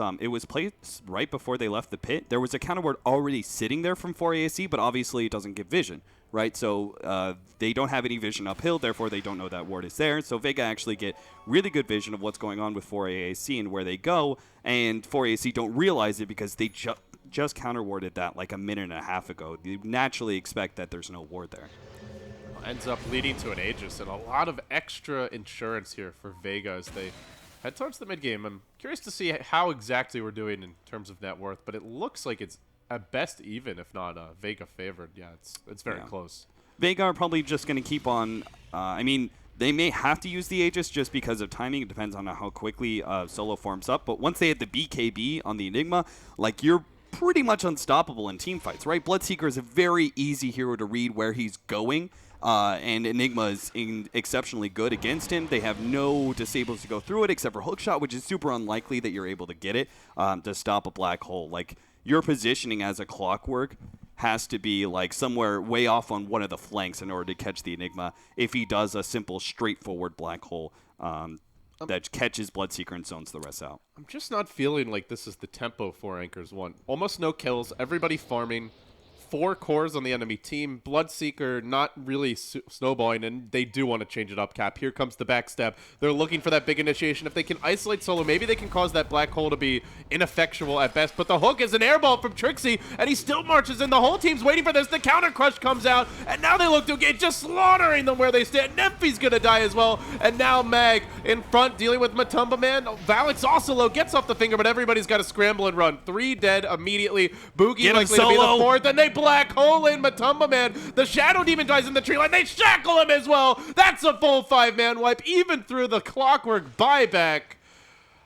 placed right before they left the pit. There was a counter ward already sitting there from 4ASC, but obviously it doesn't give vision, right? So they don't have any vision uphill, therefore they don't know that ward is there. So Vega actually get really good vision of what's going on with 4ASC and where they go, and 4ASC don't realize it because they just counter warded that like a minute and a half ago. You naturally expect that there's no ward there. Ends up leading to an Aegis, and a lot of extra insurance here for Vega as they head towards the mid game. I'm curious to see how exactly we're doing in terms of net worth, but it looks like it's at best even, if not Vega favored. Yeah, it's very close. Vega are probably just going to keep on. I mean, they may have to use the Aegis just because of timing. It depends on how quickly Solo forms up. But once they hit the BKB on the Enigma, like, you're pretty much unstoppable in team fights, right? Bloodseeker is a very easy hero to read where he's going. and Enigma is exceptionally good against him. They have no disables to go through it except for hookshot, which is super unlikely that you're able to get it to stop a black hole. Like, your positioning as a Clockwork has to be like somewhere way off on one of the flanks in order to catch the Enigma if he does a simple, straightforward black hole that catches Bloodseeker and zones the rest out. I'm just not feeling like this is the tempo for Anchors 1. Almost no kills, everybody farming. 4 cores on the enemy team. Bloodseeker not really snowballing, and they do want to change it up, Cap. Here comes the backstab. They're looking for that big initiation. If they can isolate Solo, maybe they can cause that black hole to be ineffectual at best. But the hook is an airball from Trixie, and he still marches in. The whole team's waiting for this. The counter crush comes out, and now they look to get just slaughtering them where they stand. Nemphy's going to die as well, and now Mag in front dealing with Matumba Man. Valix also low, gets off the finger, but everybody's got to scramble and run. 3 dead immediately. Boogie likely to be the 4th, and they black hole in Matumba Man. The Shadow Demon dies in the tree line. They shackle him as well. That's a full 5-man wipe, even through the Clockwork buyback.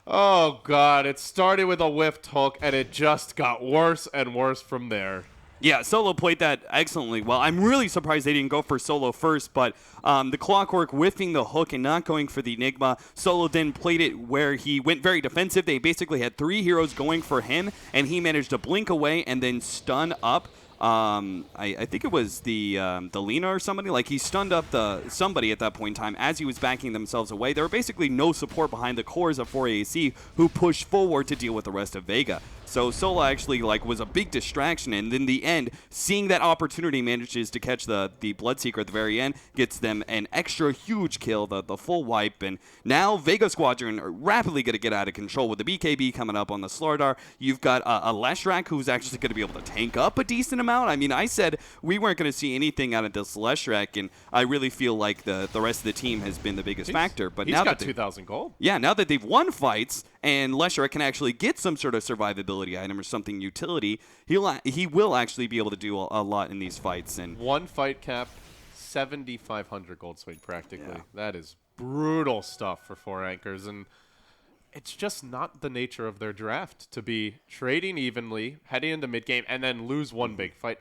Oh, God. It started with a whiffed hook, and it just got worse and worse from there. Yeah, Solo played that excellently well. I'm really surprised they didn't go for Solo first, but the Clockwork whiffing the hook and not going for the Enigma. Solo then played it where he went very defensive. They basically had 3 heroes going for him, and he managed to blink away and then stun up. I think it was the Lina or somebody. Like, he stunned up somebody at that point in time as he was backing themselves away. There were basically no support behind the cores of 4AAC who pushed forward to deal with the rest of Vega. So Solo actually was a big distraction, and in the end, seeing that opportunity, manages to catch the Bloodseeker at the very end, gets them an extra huge kill, the full wipe, and now Vega Squadron are rapidly going to get out of control with the BKB coming up on the Slardar. You've got a Leshrac who's actually going to be able to tank up a decent amount. I mean, I said we weren't going to see anything out of this Leshrac, and I really feel like the rest of the team has been the biggest factor. But he's now got that 2,000 gold. Yeah, now that they've won fights and Leshrac can actually get some sort of survivability item or something utility, he will actually be able to do a lot in these fights. And one fight, Cap, 7,500 gold swing practically. Yeah. That is brutal stuff for 4 Anchors, and it's just not the nature of their draft to be trading evenly, heading into mid-game, and then lose one big fight.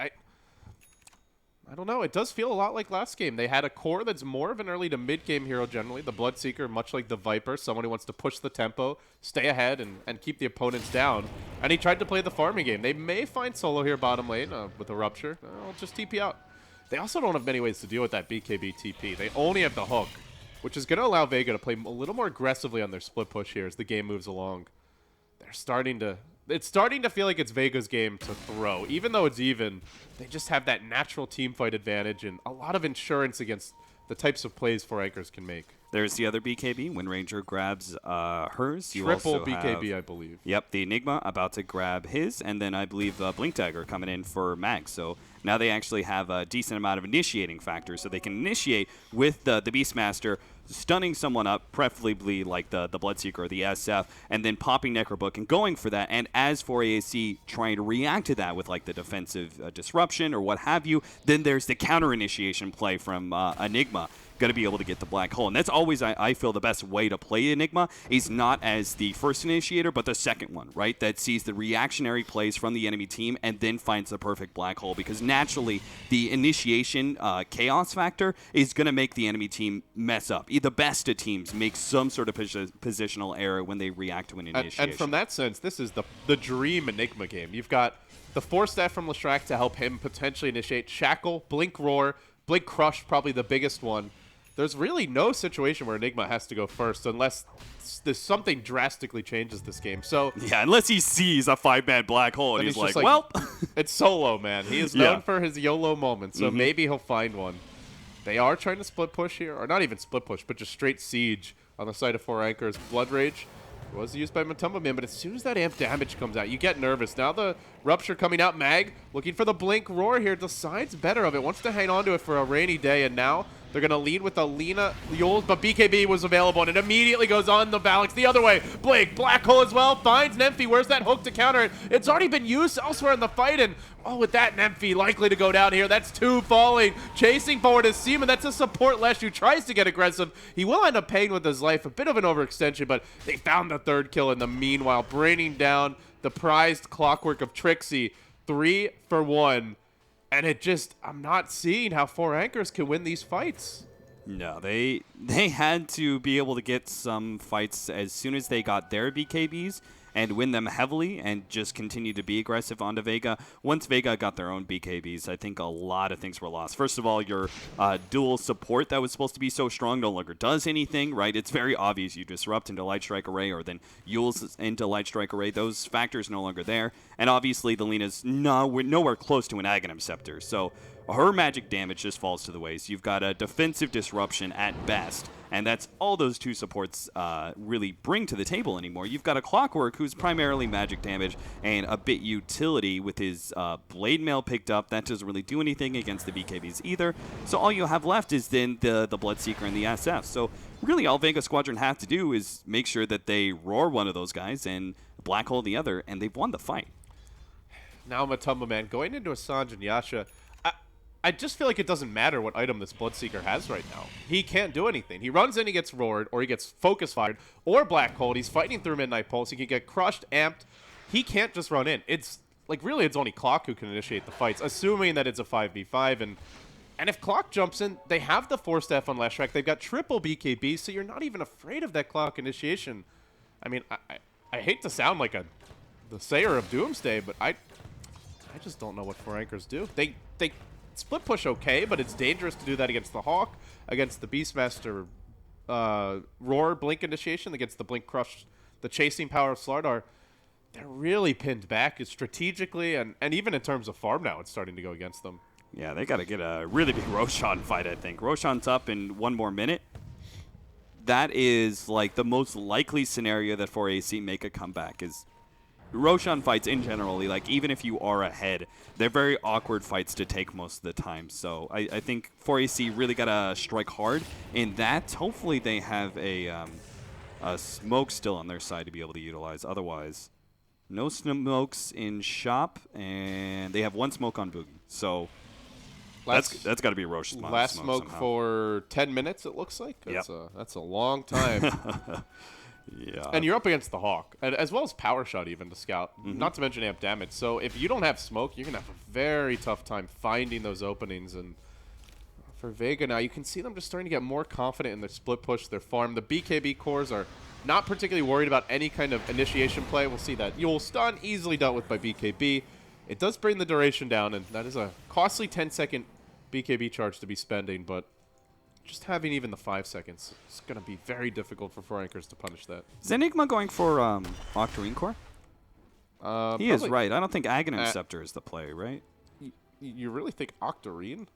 I don't know. It does feel a lot like last game. They had a core that's more of an early to mid-game hero generally. The Bloodseeker, much like the Viper, someone who wants to push the tempo, stay ahead, and keep the opponents down. And he tried to play the farming game. They may find Solo here bottom lane with a Rupture. I'll just TP out. They also don't have many ways to deal with that BKB TP. They only have the hook, which is going to allow Vega to play a little more aggressively on their split push here as the game moves along. They're starting to... It's starting to feel like it's Vega's game to throw. Even though it's even, they just have that natural team fight advantage and a lot of insurance against the types of plays 4 Anchors can make. There's the other BKB when Ranger grabs hers. You Triple also BKB, have, I believe. Yep, the Enigma about to grab his, and then I believe Blink Dagger coming in for Mag. So now they actually have a decent amount of initiating factors, so they can initiate with the Beastmaster, stunning someone up, preferably like the Bloodseeker or the SF, and then popping Necrobook and going for that. And as for AAC trying to react to that with like the defensive disruption or what have you, then there's the counter initiation play from Enigma. Going to be able to get the black hole. And that's always, I feel, the best way to play Enigma is not as the first initiator, but the second one, right? That sees the reactionary plays from the enemy team and then finds the perfect black hole, because naturally the initiation chaos factor is going to make the enemy team mess up. The best of teams make some sort of positional error when they react to an initiation. And from that sense, this is the dream Enigma game. You've got the 4-staff from Leshrac to help him potentially initiate. Shackle, Blink Roar, Blink Crush, probably the biggest one. There's really no situation where Enigma has to go first unless there's something drastically changes this game. So yeah, unless he sees a 5-man black hole and he's like, well, it's Solo, man. He is known for his YOLO moments, so maybe he'll find one. They are trying to split push here, or not even split push, but just straight siege on the side of 4 Anchors. Blood Rage was used by Matumba Man, but as soon as that amp damage comes out, you get nervous. Now the Rupture coming out. Mag looking for the Blink Roar here. Decides better of it. Wants to hang on to it for a rainy day, and now they're going to lead with the Lina Yules, but BKB was available, and it immediately goes on the Valix the other way. Blink, black hole as well, finds Nemphy. Where's that hook to counter it? It's already been used elsewhere in the fight, and with that, Nemphy likely to go down here. That's 2 falling. Chasing forward is Seaman. That's a support Lesh who tries to get aggressive. He will end up paying with his life. A bit of an overextension, but they found the 3rd kill in the meanwhile, bringing down the prized Clockwork of Trixie. 3 for 1. And I'm not seeing how 4 anchors can win these fights. No, they had to be able to get some fights as soon as they got their BKBs and win them heavily and just continue to be aggressive onto Vega. Once Vega got their own BKBs, I think a lot of things were lost. First of all, your dual support that was supposed to be so strong no longer does anything, right? It's very obvious you disrupt into Light Strike Array or then Yules into Light Strike Array. Those factors no longer there. And obviously, the Lena's nowhere close to an Aghanim Scepter. So her magic damage just falls to the waste. You've got a defensive disruption at best, and that's all those 2 supports really bring to the table anymore. You've got a Clockwork who's primarily magic damage and a bit utility with his Blade Mail picked up. That doesn't really do anything against the BKBs either. So all you have left is then the Bloodseeker and the SF. So really all Vega Squadron have to do is make sure that they roar one of those guys and black hole the other, and they've won the fight. Now Matumba Man going into Assange and Yasha. I just feel like it doesn't matter what item this Bloodseeker has right now. He can't do anything. He runs in, he gets roared, or he gets focus fired, or black hole. He's fighting through Midnight Pulse. He can get crushed, amped. He can't just run in. It's like really it's only Clock who can initiate the fights, assuming that it's a 5v5. And if Clock jumps in, they have the 4-staff on last track. They've got triple BKB, so you're not even afraid of that Clock initiation. I mean, I hate to sound like the sayer of Doomsday, but I just don't know what 4 anchors do. They split push okay, but it's dangerous to do that against the Hawk, against the Beastmaster Roar Blink initiation, against the Blink Crush, the chasing power of Slardar. They're really pinned back strategically, and even in terms of farm now, it's starting to go against them. Yeah, they got to get a really big Roshan fight, I think. Roshan's up in 1 more minute. That is like the most likely scenario that 4AC make a comeback is Roshan fights in general, like even if you are ahead, they're very awkward fights to take most of the time. So I think 4AC really got to strike hard in that. Hopefully they have a smoke still on their side to be able to utilize. Otherwise, no smokes in shop, and they have 1 smoke on Boogie. So that's got to be Roshan's last smoke somehow. For 10 minutes, it looks like. That's a long time. Yeah. And you're up against the Hawk, as well as Power Shot even to scout, not to mention amp damage. So if you don't have smoke, you're going to have a very tough time finding those openings. And for Vega now, you can see them just starting to get more confident in their split push, their farm. The BKB cores are not particularly worried about any kind of initiation play. We'll see that. You'll stun, easily dealt with by BKB. It does bring the duration down, and that is a costly 10-second BKB charge to be spending, but just having even the 5 seconds, it's going to be very difficult for 4 anchors to punish that. Is Enigma going for Octarine Core? He is right. I don't think Aghanim Scepter is the play, right? You really think Octarine?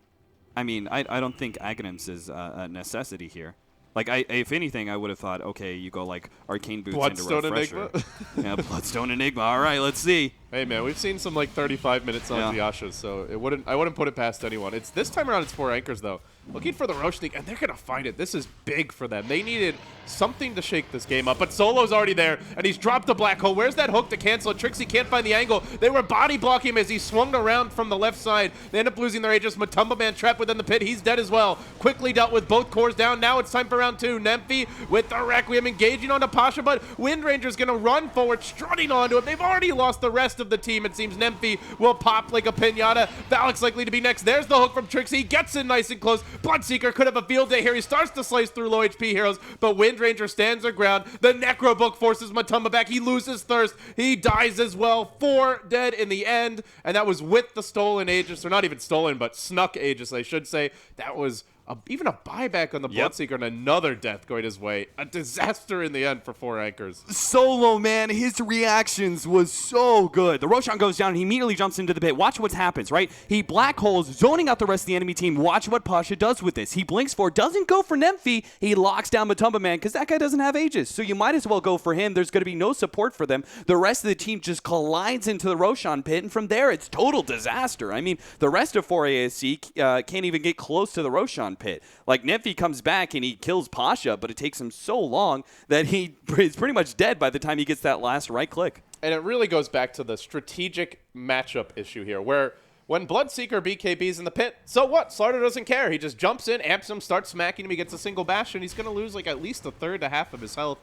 I mean, I don't think Aghanim's is a necessity here. Like, if anything, I would have thought, okay, you go like Arcane Boots Bloodstone into Refresher. Enigma? Yeah, Bloodstone Enigma. All right, let's see. Hey man, we've seen some like 35 minutes on Yasha, so I wouldn't put it past anyone. It's this time around it's 4 anchors though. Looking for the Roshan, and they're gonna find it. This is big for them. They needed something to shake this game up, but Solo's already there, and he's dropped the black hole. Where's that hook to cancel it? Trixie can't find the angle. They were body blocking him as he swung around from the left side. They end up losing their Aegis. Matumba Man trapped within the pit. He's dead as well. Quickly dealt with both cores down. Now it's time for round 2. Nemphy with the Requiem engaging onto Pasha, but Wind Ranger's gonna run forward, strutting onto him. They've already lost the rest of the team. It seems Nemphy will pop like a pinata. Valak's likely to be next. There's the hook from Trixie. Gets in nice and close. Bloodseeker could have a field day here. He starts to slice through low HP heroes, but Wind Ranger stands their ground. The Necro Book forces Matumba back. He loses thirst. He dies as well. 4 dead in the end, and that was with the stolen Aegis, or not even stolen, but snuck Aegis, I should say. That was even a buyback on the Bloodseeker, and another death going his way. A disaster in the end for 4 anchors. Solo, man, his reactions was so good. The Roshan goes down, and he immediately jumps into the pit. Watch what happens, right? He black holes, zoning out the rest of the enemy team. Watch what Pasha does with this. He blinks for, doesn't go for Nemphy. He locks down Matumba Man, because that guy doesn't have Aegis. So you might as well go for him. There's going to be no support for them. The rest of the team just collides into the Roshan pit, and from there, it's total disaster. I mean, the rest of 4ASC can't even get close to the Roshan pit. Like, Nemphy comes back and he kills Pasha, but it takes him so long that he is pretty much dead by the time he gets that last right click. And it really goes back to the strategic matchup issue here, where when Bloodseeker BKB's in the pit, so what? Slardar doesn't care. He just jumps in, amps him, starts smacking him, he gets a single bash, and he's going to lose like at least a third to half of his health.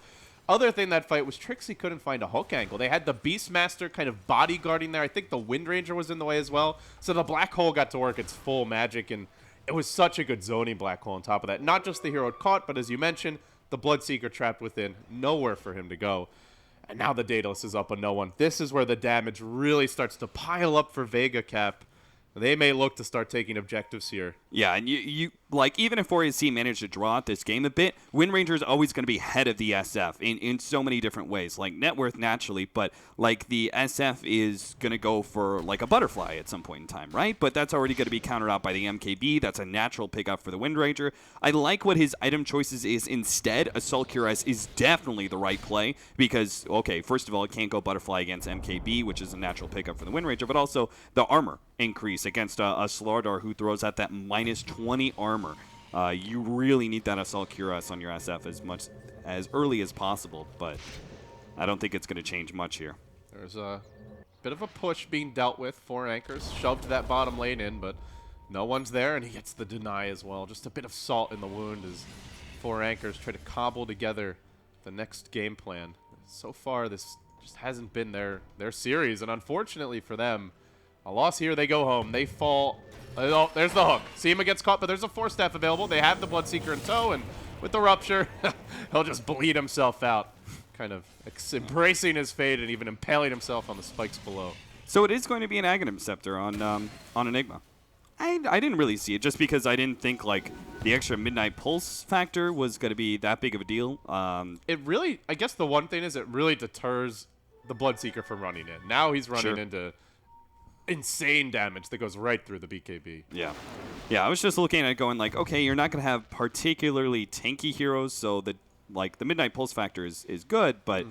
Other thing that fight was Trixie couldn't find a hook angle. They had the Beastmaster kind of bodyguarding there. I think the Wind Ranger was in the way as well. So the Black Hole got to work its full magic, and it was such a good zoning Black Hole on top of that. Not just the hero it caught, but as you mentioned, the Bloodseeker trapped within. Nowhere for him to go. And now the Daedalus is up on no one. This is where the damage really starts to pile up for Vega Cap. They may look to start taking objectives here. Yeah, and you like, even if 4AC managed to draw out this game a bit, Wind Ranger is always going to be ahead of the SF in so many different ways. Like, net worth naturally, but, like, the SF is going to go for, like, a Butterfly at some point in time, right? But that's already going to be countered out by the MKB. That's a natural pickup for the Wind Ranger. I like what his item choices is instead. Assault Cuirass is definitely the right play because, okay, first of all, it can't go Butterfly against MKB, which is a natural pickup for the Wind Ranger, but also the armor increase against a Slardar who throws out that minus 20 armor. You really need that Assault Cuirass on your SF as early as possible, but I don't think it's going to change much here. There's a bit of a push being dealt with. 4 anchors shoved that bottom lane in, but no one's there, and he gets the deny as well. Just a bit of salt in the wound as 4 anchors try to cobble together the next game plan. So far, this just hasn't been their series, and unfortunately for them, a loss here, they go home. They fall. Oh, there's the hook. Seema gets caught, but there's a 4-staff available. They have the Bloodseeker in tow, and with the Rupture, he'll just bleed himself out, kind of embracing his fate and even impaling himself on the spikes below. So it is going to be an Aghanim Scepter on Enigma. I didn't really see it just because I didn't think, like, the extra Midnight Pulse factor was going to be that big of a deal. It really, I guess the one thing is it really deters the Bloodseeker from running in. Now he's running into insane damage that goes right through the BKB. Yeah. I was just looking at it going like, okay, you're not going to have particularly tanky heroes, so the Midnight Pulse factor is good, but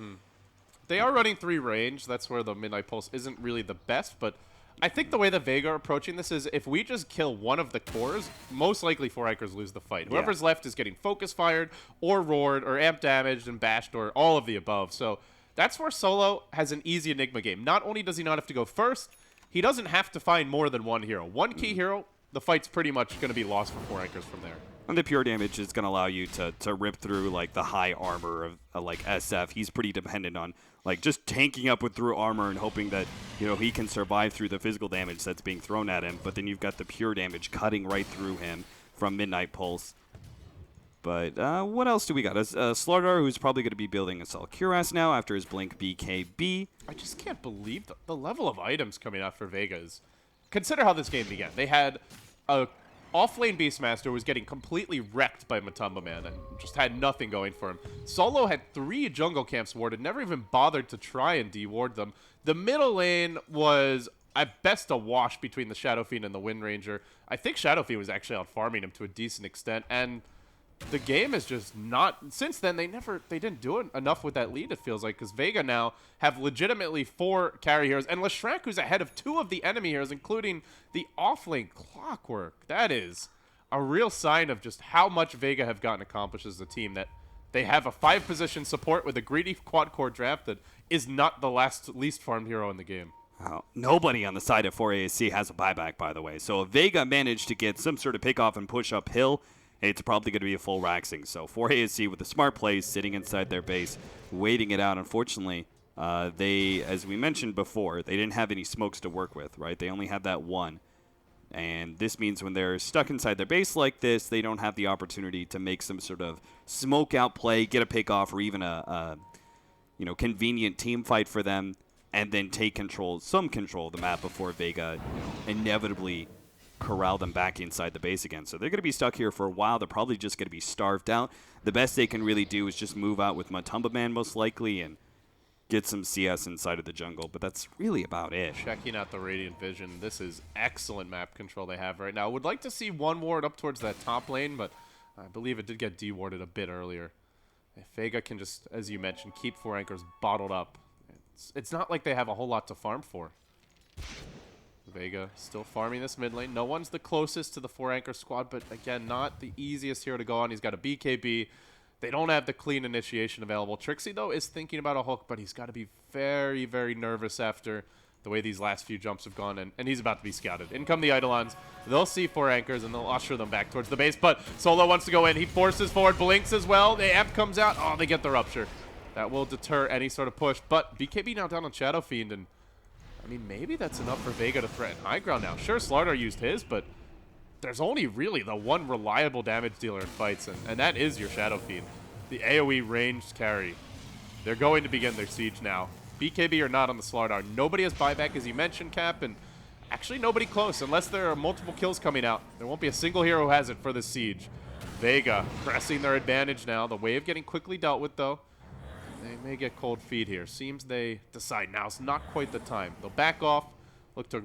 they are running 3 range. That's where the Midnight Pulse isn't really the best, but I think the way the Vega are approaching this is if we just kill one of the cores, most likely 4 anchors lose the fight. Whoever's left is getting focus fired or roared or amp damaged and bashed or all of the above. So that's where Solo has an easy Enigma game. Not only does he not have to go first, he doesn't have to find more than one hero. One key hero, the fight's pretty much going to be lost for 4 anchors from there. And the pure damage is going to allow you to rip through, like, the high armor of like, SF. He's pretty dependent on, like, just tanking up with through armor and hoping that, you know, he can survive through the physical damage that's being thrown at him. But then you've got the pure damage cutting right through him from Midnight Pulse. But what else do we got? Slardar, who's probably going to be building Assault Cuirass now after his Blink BKB. I just can't believe the level of items coming out for Vegas. Consider how this game began. They had a off-lane Beastmaster who was getting completely wrecked by Matumba Man and just had nothing going for him. Solo had 3 jungle camps warded, never even bothered to try and deward them. The middle lane was at best a wash between the Shadow Fiend and the Wind Ranger. I think Shadow Fiend was actually out farming him to a decent extent, and the game is just not. Since then, they didn't do it enough with that lead. It feels like because Vega now have legitimately 4 carry heroes, and Leshrank, who's ahead of 2 of the enemy heroes, including the offlane Clockwork. That is a real sign of just how much Vega have gotten accomplished as a team. That they have a 5-position support with a greedy quad core draft that is not the least farmed hero in the game. Oh, nobody on the side of 4ASC has a buyback, by the way. So if Vega managed to get some sort of pick off and push uphill, it's probably going to be a full Raxing. So 4ASC with the smart plays sitting inside their base, waiting it out. Unfortunately, they, as we mentioned before, they didn't have any smokes to work with, right? They only had that one. And this means when they're stuck inside their base like this, they don't have the opportunity to make some sort of smoke out play, get a pick off, or even a convenient team fight for them, and then take some control of the map before Vega inevitably corral them back inside the base again. So they're going to be stuck here for a while. They're probably just going to be starved out. The best they can really do is just move out with Matumba Man most likely and get some CS inside of the jungle, but that's really about it. Checking out the Radiant Vision. This is excellent map control they have right now. Would like to see one ward up towards that top lane, but I believe it did get dewarded a bit earlier. If Vega can just, as you mentioned, keep 4 anchors bottled up, it's not like they have a whole lot to farm for. Vega still farming this mid lane. No one's the closest to the 4 anchor squad, but again, not the easiest hero to go on. He's got a BKB. They don't have the clean initiation available. Trixie, though, is thinking about a hook, but he's got to be very, very nervous after the way these last few jumps have gone, and he's about to be scouted. In come the Eidolons. They'll see 4 anchors, and they'll usher them back towards the base, but Solo wants to go in. He forces forward, blinks as well. The amp comes out. Oh, they get the Rupture. That will deter any sort of push. But BKB now down on Shadow Fiend, and I mean, maybe that's enough for Vega to threaten high ground now. Sure, Slardar used his, but there's only really the one reliable damage dealer in fights, and that is your Shadow Fiend. The AoE ranged carry. They're going to begin their siege now. BKB or not on the Slardar. Nobody has buyback, as you mentioned, Cap, and actually nobody close. Unless there are multiple kills coming out, there won't be a single hero who has it for this siege. Vega pressing their advantage now. The wave getting quickly dealt with, though. They may get cold feet here. Seems they decide now's not quite the time. They'll back off, look to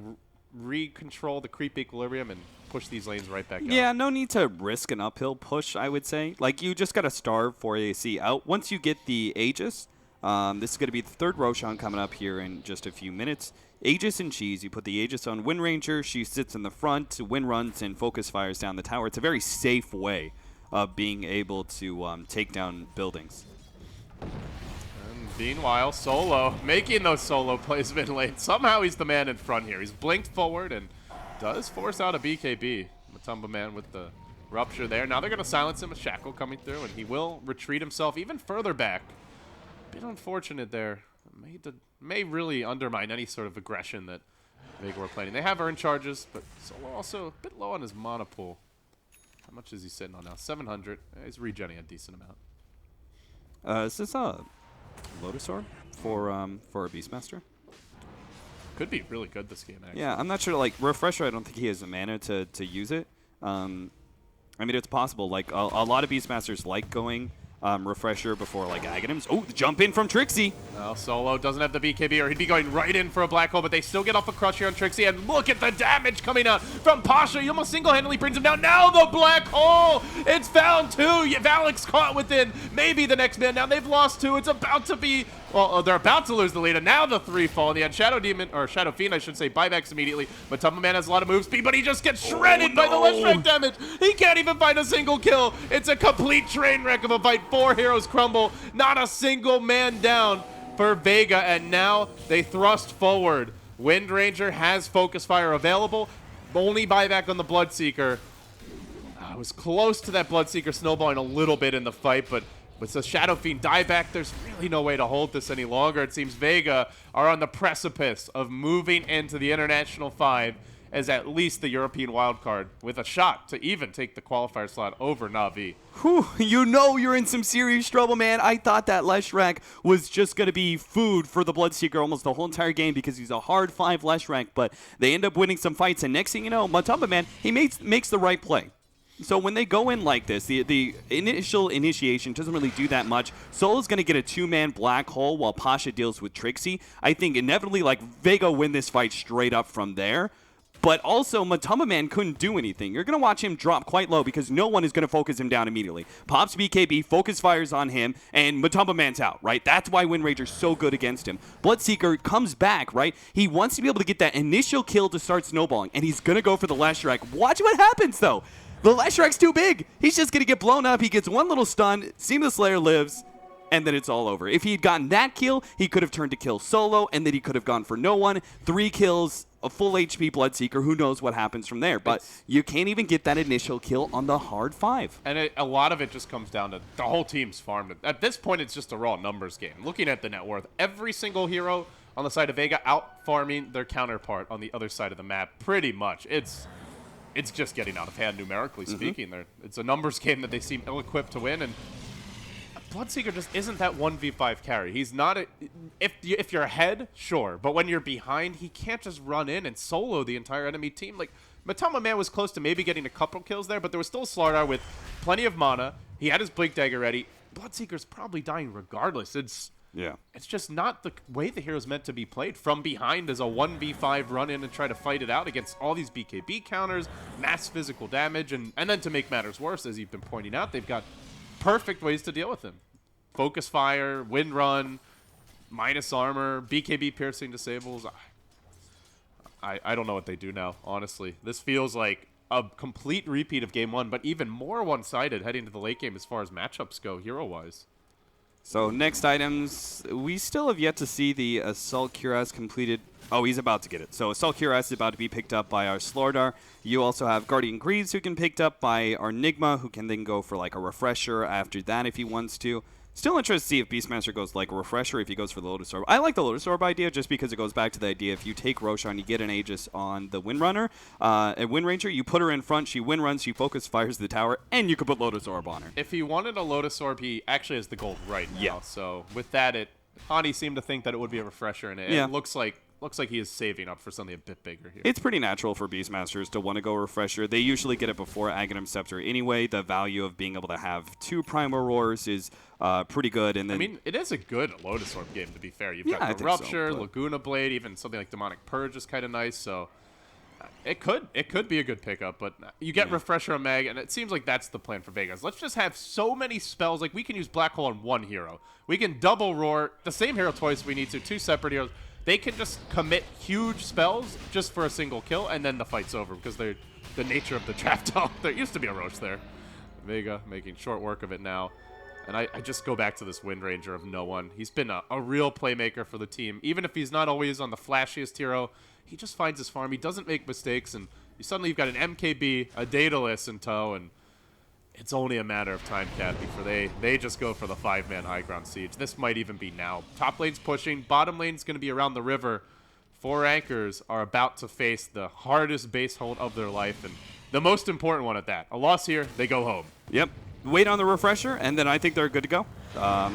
re-control the creep equilibrium, and push these lanes right back out. Yeah, no need to risk an uphill push, I would say. Like, you just got to starve for AC out. Once you get the Aegis, this is going to be the third Roshan coming up here in just a few minutes. Aegis and Cheese, you put the Aegis on Wind Ranger, she sits in the front, Wind runs and focus fires down the tower. It's a very safe way of being able to take down buildings. Meanwhile, Solo making those solo plays mid lane. Somehow he's the man in front here. He's blinked forward and does force out a BKB. Matumba Man with the rupture there. Now they're going to silence him with Shackle coming through, and he will retreat himself even further back. Bit unfortunate there. May really undermine any sort of aggression that Vega were planning. They have earned charges, but Solo also a bit low on his mana pool. How much is he sitting on now? 700. He's regenning a decent amount. Is this a Lotus Orb for a Beastmaster? Could be really good this game, actually. Yeah, I'm not sure. Like, Refresher, I don't think he has the mana to use it. I mean, it's possible. Like, a lot of Beastmasters like going Refresher before, like, Aghanims. Oh, the jump in from Trixie. Well, Solo doesn't have the BKB, or he'd be going right in for a black hole, but they still get off a crush here on Trixie, and look at the damage coming out from Pasha. He almost single-handedly brings him down. Now the black hole! It's found two. Valak's caught within maybe the next man. Now they've lost two. It's about to be... Well, they're about to lose the lead, and now the three fall in the end. Shadow Demon, or Shadow Fiend, I should say, buybacks immediately. But Tumble Man has a lot of move speed, but he just gets shredded by the left strike damage. He can't even find a single kill. It's a complete train wreck of a fight. 4 heroes crumble. Not a single man down for Vega, and now they thrust forward. Wind Ranger has Focus Fire available. Only buyback on the Bloodseeker. It was close to that Bloodseeker snowballing a little bit in the fight, but with the Shadow Fiend dieback, there's really no way to hold this any longer. It seems Vega are on the precipice of moving into the International 5 as at least the European wildcard, with a shot to even take the qualifier slot over Na'Vi. Whew, you know you're in some serious trouble, man. I thought that Leshrac was just going to be food for the Bloodseeker almost the whole entire game because he's a hard 5 Leshrac, but they end up winning some fights, and next thing you know, Matumba Man, he makes the right play. So when they go in like this, the initial initiation doesn't really do that much. Solo's going to get a 2-man black hole while Pasha deals with Trixie. I think inevitably, like, Vega win this fight straight up from there. But also, Matumba Man couldn't do anything. You're going to watch him drop quite low because no one is going to focus him down immediately. Pops BKB, focus fires on him, and Matumba Man's out, right? That's why Wind Ranger's so good against him. Bloodseeker comes back, right? He wants to be able to get that initial kill to start snowballing, and he's going to go for the Leshrac. Watch what happens, though. The Leshrac's too big. He's just going to get blown up. He gets one little stun. Seamless Slayer lives, and then it's all over. If he had gotten that kill, he could have turned to kill Solo, and then he could have gone for no one. 3 kills, a full HP Bloodseeker. Who knows what happens from there? But you can't even get that initial kill on the hard 5. And a lot of it just comes down to the whole team's farmed. At this point, it's just a raw numbers game. Looking at the net worth, every single hero on the side of Vega out farming their counterpart on the other side of the map. Pretty much. It's just getting out of hand, numerically speaking. It's a numbers game that they seem ill-equipped to win, and Bloodseeker just isn't that 1v5 carry. He's not if you're ahead, sure, but when you're behind, he can't just run in and solo the entire enemy team. Like, Matumba Man was close to maybe getting a couple kills there, but there was still Slardar with plenty of mana. He had his Blink Dagger ready. Bloodseeker's probably dying regardless. It's just not the way the hero's meant to be played. From behind as a 1v5 run in and try to fight it out against all these BKB counters, mass physical damage, and then to make matters worse, as you've been pointing out, they've got perfect ways to deal with him. Focus Fire, Wind Run, minus armor, BKB piercing disables. I don't know what they do now, honestly. This feels like a complete repeat of Game 1, but even more one-sided heading to the late game as far as matchups go, hero-wise. So next items, we still have yet to see the Assault Cuirass completed. Oh, he's about to get it. So Assault Cuirass is about to be picked up by our Slardar. You also have Guardian Greaves who can picked up by our Nigma, who can then go for like a refresher after that if he wants to. Still interested to see if Beastmaster goes like Refresher, if he goes for the Lotus Orb. I like the Lotus Orb idea just because it goes back to the idea if you take Roshan, you get an Aegis on the Windrunner, and Wind Ranger, you put her in front, she Wind Runs, she Focus Fires the tower, and you could put Lotus Orb on her. If he wanted a Lotus Orb, he actually has the gold right now. Yeah. So with that, Hani seemed to think that it would be a Refresher, and it looks like he is saving up for something a bit bigger here. It's pretty natural for Beastmasters to want to go Refresher. They usually get it before Aghanim Scepter anyway. The value of being able to have 2 Primal Roars is pretty good. And then, I mean, it is a good Lotus Orb game, to be fair. You've I got think the Rupture, so, Laguna Blade, even something like Demonic Purge is kind of nice, so it could be a good pickup, but you get Refresher on Mag, and it seems like that's the plan for Vegas. Let's just have so many spells. Like, we can use Black Hole on one hero. We can double Roar, the same hero twice if we need to, 2 separate heroes. They can just commit huge spells just for a single kill, and then the fight's over because they're the nature of the draft. There used to be a Roche there. Vega making short work of it now. And I just go back to this Wind Ranger of no one. He's been a real playmaker for the team. Even if he's not always on the flashiest hero, he just finds his farm. He doesn't make mistakes, and suddenly you've got an MKB, a Daedalus in tow, and it's only a matter of time, Cat, before they just go for the 5-man high ground siege. This might even be now. Top lane's pushing. Bottom lane's going to be around the river. 4 anchors are about to face the hardest base hold of their life, and the most important one at that. A loss here, they go home. Yep. Wait on the Refresher, and then I think they're good to go.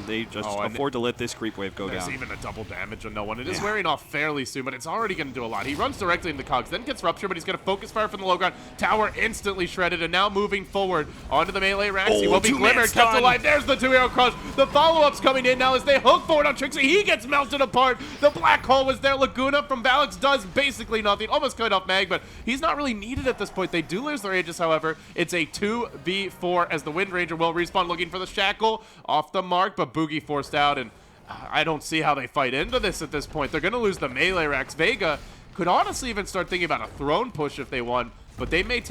They just afford to let this creep wave go down. There's even a double damage on no one. It is wearing off fairly soon, but it's already going to do a lot. He runs directly into Cogs, then gets Rupture, but he's going to Focus Fire from the low ground. Tower instantly shredded, and now moving forward onto the melee racks. He will be glimmered, kept alive. There's the 2-hero crush. The follow-up's coming in now as they hook forward on Trixie. He gets melted apart. The Black Hole was there. Laguna from Valix does basically nothing. Almost cut off Mag, but he's not really needed at this point. They do lose their Aegis, however. It's a 2v4 as the Wind Ranger will respawn looking for the Shackle. Off the mark, but Boogie forced out, and I don't see how they fight into this at this point. They're going to lose the melee racks. Vega could honestly even start thinking about a throne push if they won, but they may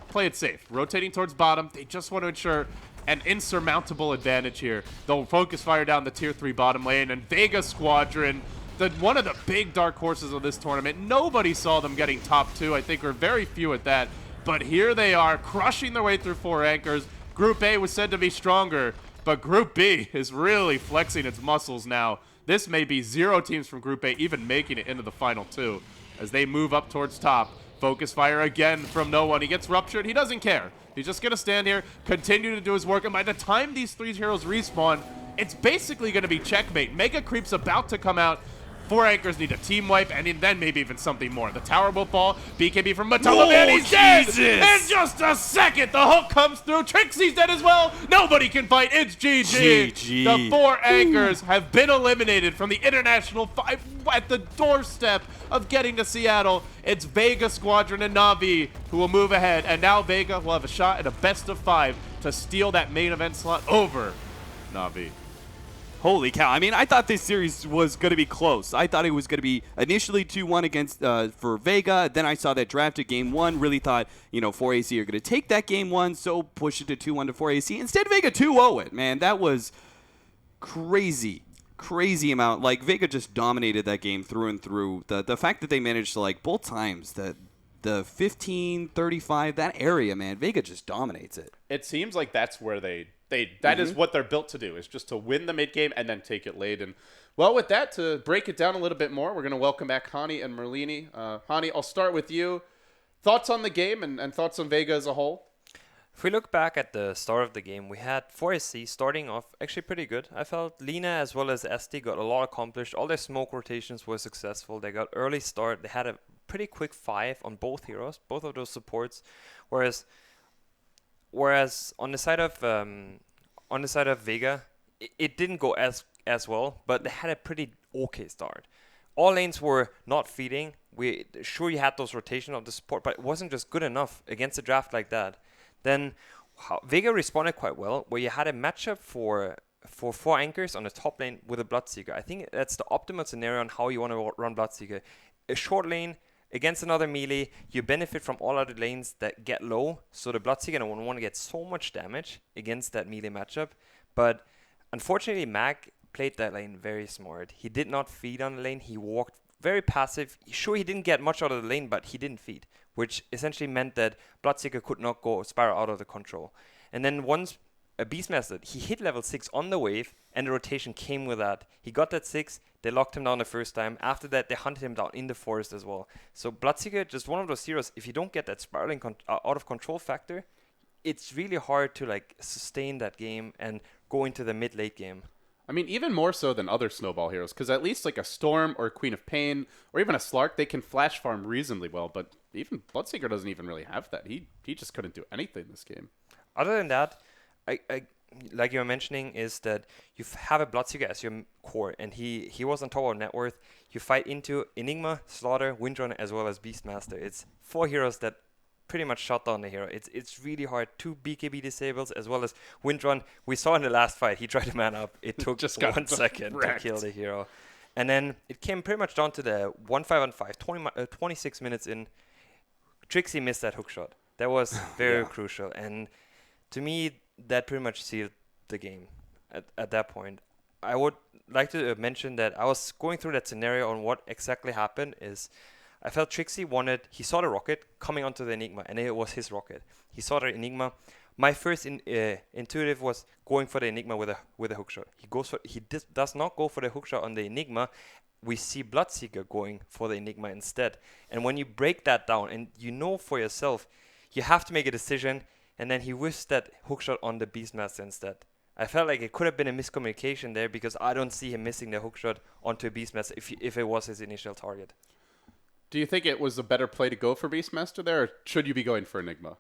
play it safe. Rotating towards bottom, they just want to ensure an insurmountable advantage here. They'll Focus Fire down the tier 3 bottom lane, and Vega Squadron, one of the big dark horses of this tournament. Nobody saw them getting top 2. I think we're very few at that, but here they are crushing their way through 4 anchors. Group A was said to be stronger, but Group B is really flexing its muscles now. This may be 0 teams from Group A even making it into the final 2 as they move up towards top. Focus Fire again from no one. He gets Ruptured. He doesn't care. He's just going to stand here, continue to do his work, and by the time these 3 heroes respawn, it's basically going to be checkmate. Mega Creep's about to come out. 4 anchors need a team wipe, and then maybe even something more. The tower will fall. BKB from Matala, man, he's dead! In just a second, the hook comes through. Trixie's dead as well. Nobody can fight. It's GG. The 4 anchors have been eliminated from the International 5 at the doorstep of getting to Seattle. It's Vega Squadron and Na'Vi who will move ahead, and now Vega will have a shot at a best of 5 to steal that main event slot over Na'Vi. Holy cow. I mean, I thought this series was going to be close. I thought it was going to be initially 2-1 against for Vega. Then I saw that drafted game 1. Really thought, 4AC are going to take that game 1, so push it to 2-1 to 4AC. Instead, Vega 2-0 it, man. That was crazy. Crazy amount. Like, Vega just dominated that game through and through. The fact that they managed to, like, both times, the 15-35, that area, man, Vega just dominates it. It seems like that's where that is what they're built to do, is just to win the mid game and then take it late. And well, with that, to break it down a little bit more, we're going to welcome back Hani and Merlini. Hani, I'll start with you. Thoughts on the game and thoughts on Vega as a whole? If we look back at the start of the game, we had 4SC starting off actually pretty good. I felt Lina as well as SD got a lot accomplished. All their smoke rotations were successful. They got early start. They had a pretty quick 5 on both heroes, both of those supports. Whereas on the side of Vega, it didn't go as well, but they had a pretty okay start. All lanes were not feeding. Sure, you had those rotation of the support, but it wasn't just good enough against a draft like that. Then Vega responded quite well, where you had a matchup for 4 anchors on the top lane with a Bloodseeker. I think that's the optimal scenario on how you want to run Bloodseeker. A short lane against another melee, you benefit from all other lanes that get low, so the Bloodseeker don't want to get so much damage against that melee matchup. But unfortunately, Mag played that lane very smart. He did not feed on the lane. He walked very passive. Sure, he didn't get much out of the lane, but he didn't feed, which essentially meant that Bloodseeker could not go spiral out of the control. And then once a Beastmaster, he hit level 6 on the wave, and the rotation came with that. He got that 6, they locked him down the first time. After that, they hunted him down in the forest as well. So Bloodseeker, just one of those heroes, if you don't get that spiraling out of control factor, it's really hard to like sustain that game and go into the mid-late game. I mean, even more so than other snowball heroes, because at least like a Storm or a Queen of Pain or even a Slark, they can flash farm reasonably well, but even Bloodseeker doesn't even really have that. He just couldn't do anything this game. Other than that, I like you were mentioning, is that you have a Bloodseeker as your core, and he was on top of net worth. You fight into Enigma, Slaughter, Windrunner, as well as Beastmaster. It's 4 heroes that pretty much shut down the hero. It's really hard. 2 BKB disables as well as Windrun. We saw in the last fight, he tried to man up. It took just 1 second to kill the hero. And then it came pretty much down to the 1-5-on-5, 26 minutes in. Trixie missed that hookshot. That was very crucial. And to me, that pretty much sealed the game at that point. I would like to mention that I was going through that scenario on what exactly happened is I felt Trixie he saw the rocket coming onto the Enigma, and it was his rocket. He saw the Enigma. My first intuitive was going for the Enigma with a hookshot. He does not go for the hookshot on the Enigma. We see Bloodseeker going for the Enigma instead. And when you break that down, and you know for yourself, you have to make a decision, and then he whiffs that hookshot on the Beastmaster instead. I felt like it could have been a miscommunication there because I don't see him missing the hookshot onto a Beastmaster if it was his initial target. Do you think it was a better play to go for Beastmaster there, or should you be going for Enigma?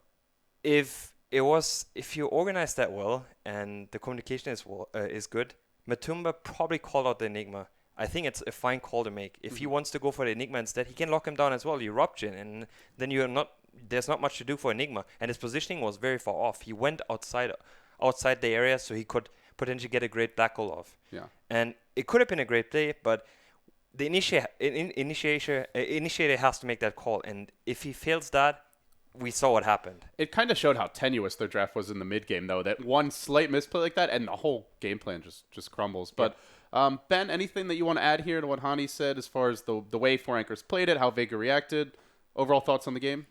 If you organize that well and the communication is good, Matumba probably called out the Enigma. I think it's a fine call to make. If he wants to go for the Enigma instead, he can lock him down as well. You Eruption, and then there's not much to do for Enigma. And his positioning was very far off. He went outside the area so he could potentially get a great black hole off. Yeah. And it could have been a great play, but the initiator has to make that call. And if he fails that, we saw what happened. It kind of showed how tenuous their draft was in the mid game, though. That one slight misplay like that, and the whole game plan just crumbles. But Ben, anything that you want to add here to what Hani said as far as the way 4 anchors played it, how Vega reacted? Overall thoughts on the game?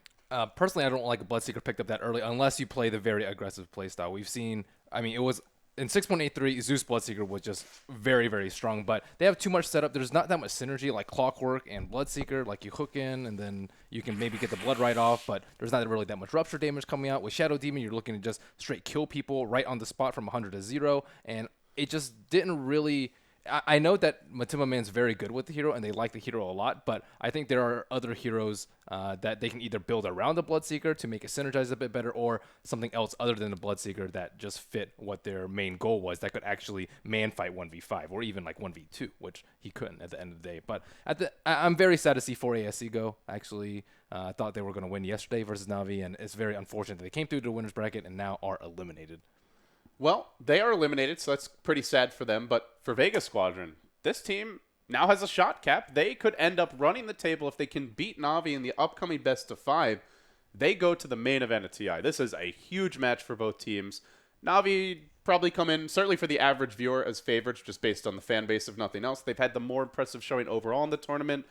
Personally, I don't like a Bloodseeker picked up that early unless you play the very aggressive playstyle. We've seen, it was in 6.83, Zeus Bloodseeker was just very, very strong, but they have too much setup. There's not that much synergy like Clockwork and Bloodseeker. Like you hook in and then you can maybe get the blood right off, but there's not really that much rupture damage coming out. With Shadow Demon, you're looking to just straight kill people right on the spot from 100 to 0, and it just didn't really... I know that Matumba Man's very good with the hero, and they like the hero a lot, but I think there are other heroes that they can either build around the Bloodseeker to make it synergize a bit better, or something else other than the Bloodseeker that just fit what their main goal was, that could actually man fight 1v5, or even like 1v2, which he couldn't at the end of the day. But I'm very sad to see 4ASC go. Actually, I thought they were going to win yesterday versus Na'Vi, and it's very unfortunate that they came through the winner's bracket and now are eliminated. Well, they are eliminated, so that's pretty sad for them. But for Vega Squadron, this team now has a shot cap. They could end up running the table if they can beat Na'Vi in the upcoming best of 5. They go to the main event of TI. This is a huge match for both teams. Na'Vi probably come in, certainly for the average viewer, as favorites, just based on the fan base, if nothing else. They've had the more impressive showing overall in the tournament.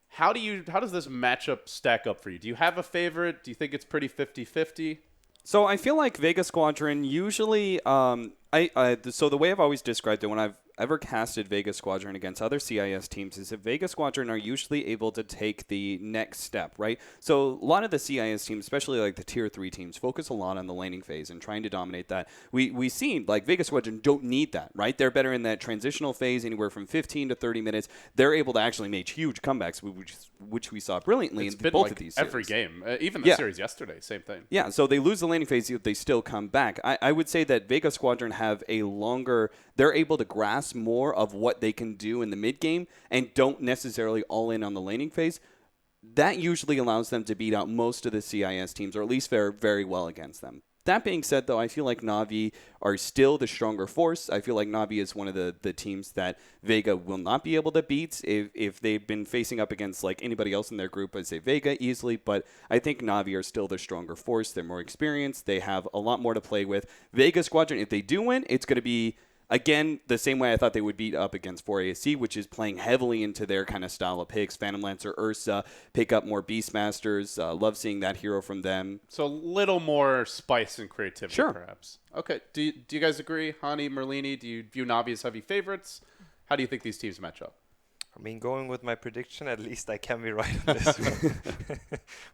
How does this matchup stack up for you? Do you have a favorite? Do you think it's pretty 50-50? So I feel like Vega Squadron usually, so the way I've always described it when I've ever casted Vega Squadron against other CIS teams is that Vega Squadron are usually able to take the next step, right? So a lot of the CIS teams, especially like the tier 3 teams, focus a lot on the laning phase and trying to dominate that. We've seen like Vega Squadron don't need that, right? They're better in that transitional phase, anywhere from 15 to 30 minutes. They're able to actually make huge comebacks, which we saw brilliantly in both of these series. Every game, even the series yesterday, same thing. Yeah, so they lose the laning phase, they still come back. I would say that Vega Squadron have they're able to grasp more of what they can do in the mid game and don't necessarily all in on the laning phase. That usually allows them to beat out most of the CIS teams, or at least fare very well against them. That being said, though, I feel like Na'Vi are still the stronger force. I feel like Na'Vi is one of the teams that Vega will not be able to beat. If they've been facing up against like anybody else in their group, I'd say Vega easily, but I think Na'Vi are still the stronger force. They're more experienced. They have a lot more to play with. Vega Squadron, if they do win, it's going to be again, the same way I thought they would beat up against 4ASC, which is playing heavily into their kind of style of picks. Phantom Lancer, Ursa, pick up more Beastmasters. Love seeing that hero from them. So a little more spice and creativity, Sure. perhaps. Okay. Do you guys agree? Hani, Merlini, do you view Navi as heavy favorites? How do you think these teams match up? I mean, going with my prediction, at least I can be right on this one.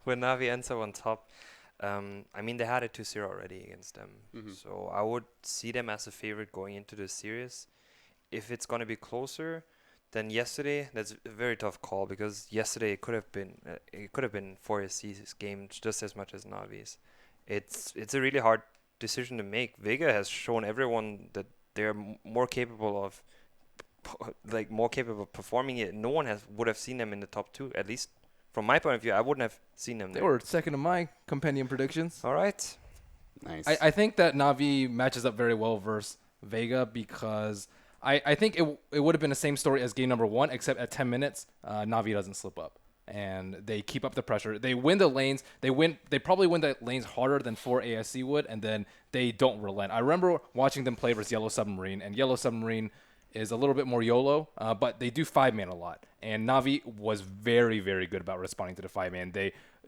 With Navi ends up on top. I mean, they had a 2-0 already against them. So I would see them as a favorite going into the series. If it's going to be closer than yesterday, that's a very tough call, because yesterday it could have been 4SC's game just as much as Navi's. It's a really hard decision to make. Vega has shown everyone that they're more capable of performing it. No one would have seen them in the top 2, at least from my point of view. I wouldn't have seen them They there. were second in my compendium predictions. All right. Nice. I think that Navi matches up very well versus Vega, because I think it would have been the same story as game number 1, except at 10 minutes, Navi doesn't slip up. And they keep up the pressure. They win the lanes. They probably win the lanes harder than 4ASC would, and then they don't relent. I remember watching them play versus Yellow Submarine, and Yellow Submarine is a little bit more YOLO, but they do 5-man a lot. And Navi was very, very good about responding to the 5-man.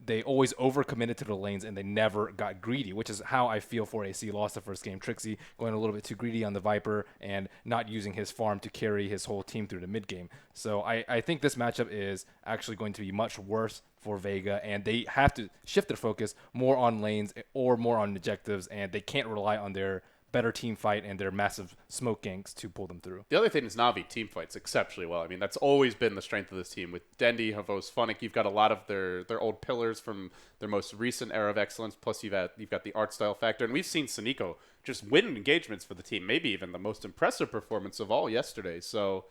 They always overcommitted to the lanes, and they never got greedy, which is how I feel 4AC lost the first game. Trixie going a little bit too greedy on the Viper and not using his farm to carry his whole team through the mid game. So I think this matchup is actually going to be much worse for Vega, and they have to shift their focus more on lanes or more on objectives, and they can't rely on their better team fight and their massive smoke ganks to pull them through. The other thing is Navi team fights exceptionally well. I mean, that's always been the strength of this team. With Dendi, Havos, Funnick, you've got a lot of their old pillars from their most recent era of excellence, plus you've got the art style factor. And we've seen Saniko just win engagements for the team, maybe even the most impressive performance of all yesterday. So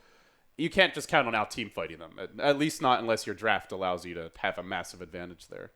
you can't just count on out team fighting them, at least not unless your draft allows you to have a massive advantage there.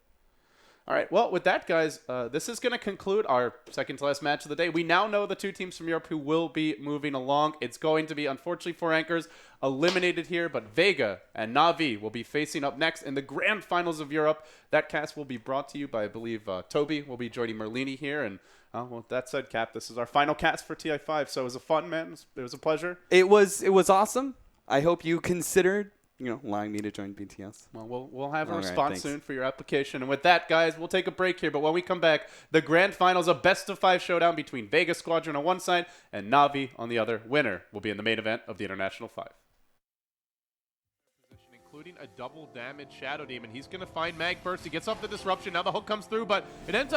All right, well, with that, guys, this is going to conclude our second-to-last match of the day. We now know the 2 teams from Europe who will be moving along. It's going to be, unfortunately, 4 anchors eliminated here, but Vega and Navi will be facing up next in the grand finals of Europe. That cast will be brought to you by, I believe, Toby will be joining Merlini here. And, well, with that said, Cap, this is our final cast for TI5, so it was a fun, man. It was a pleasure. It was awesome. I hope you considered allowing me to join BTS. Well, we'll have a All right, response thanks. soon for your application. And with that, guys, we'll take a break here. But when we come back, the grand finals, a best-of-5 showdown between Vega Squadron on one side and Navi on the other. Winner will be in the main event of the International 5. Including a double damage Shadow Demon. He's going to find Mag first. He gets off the disruption. Now the hook comes through, but it ends up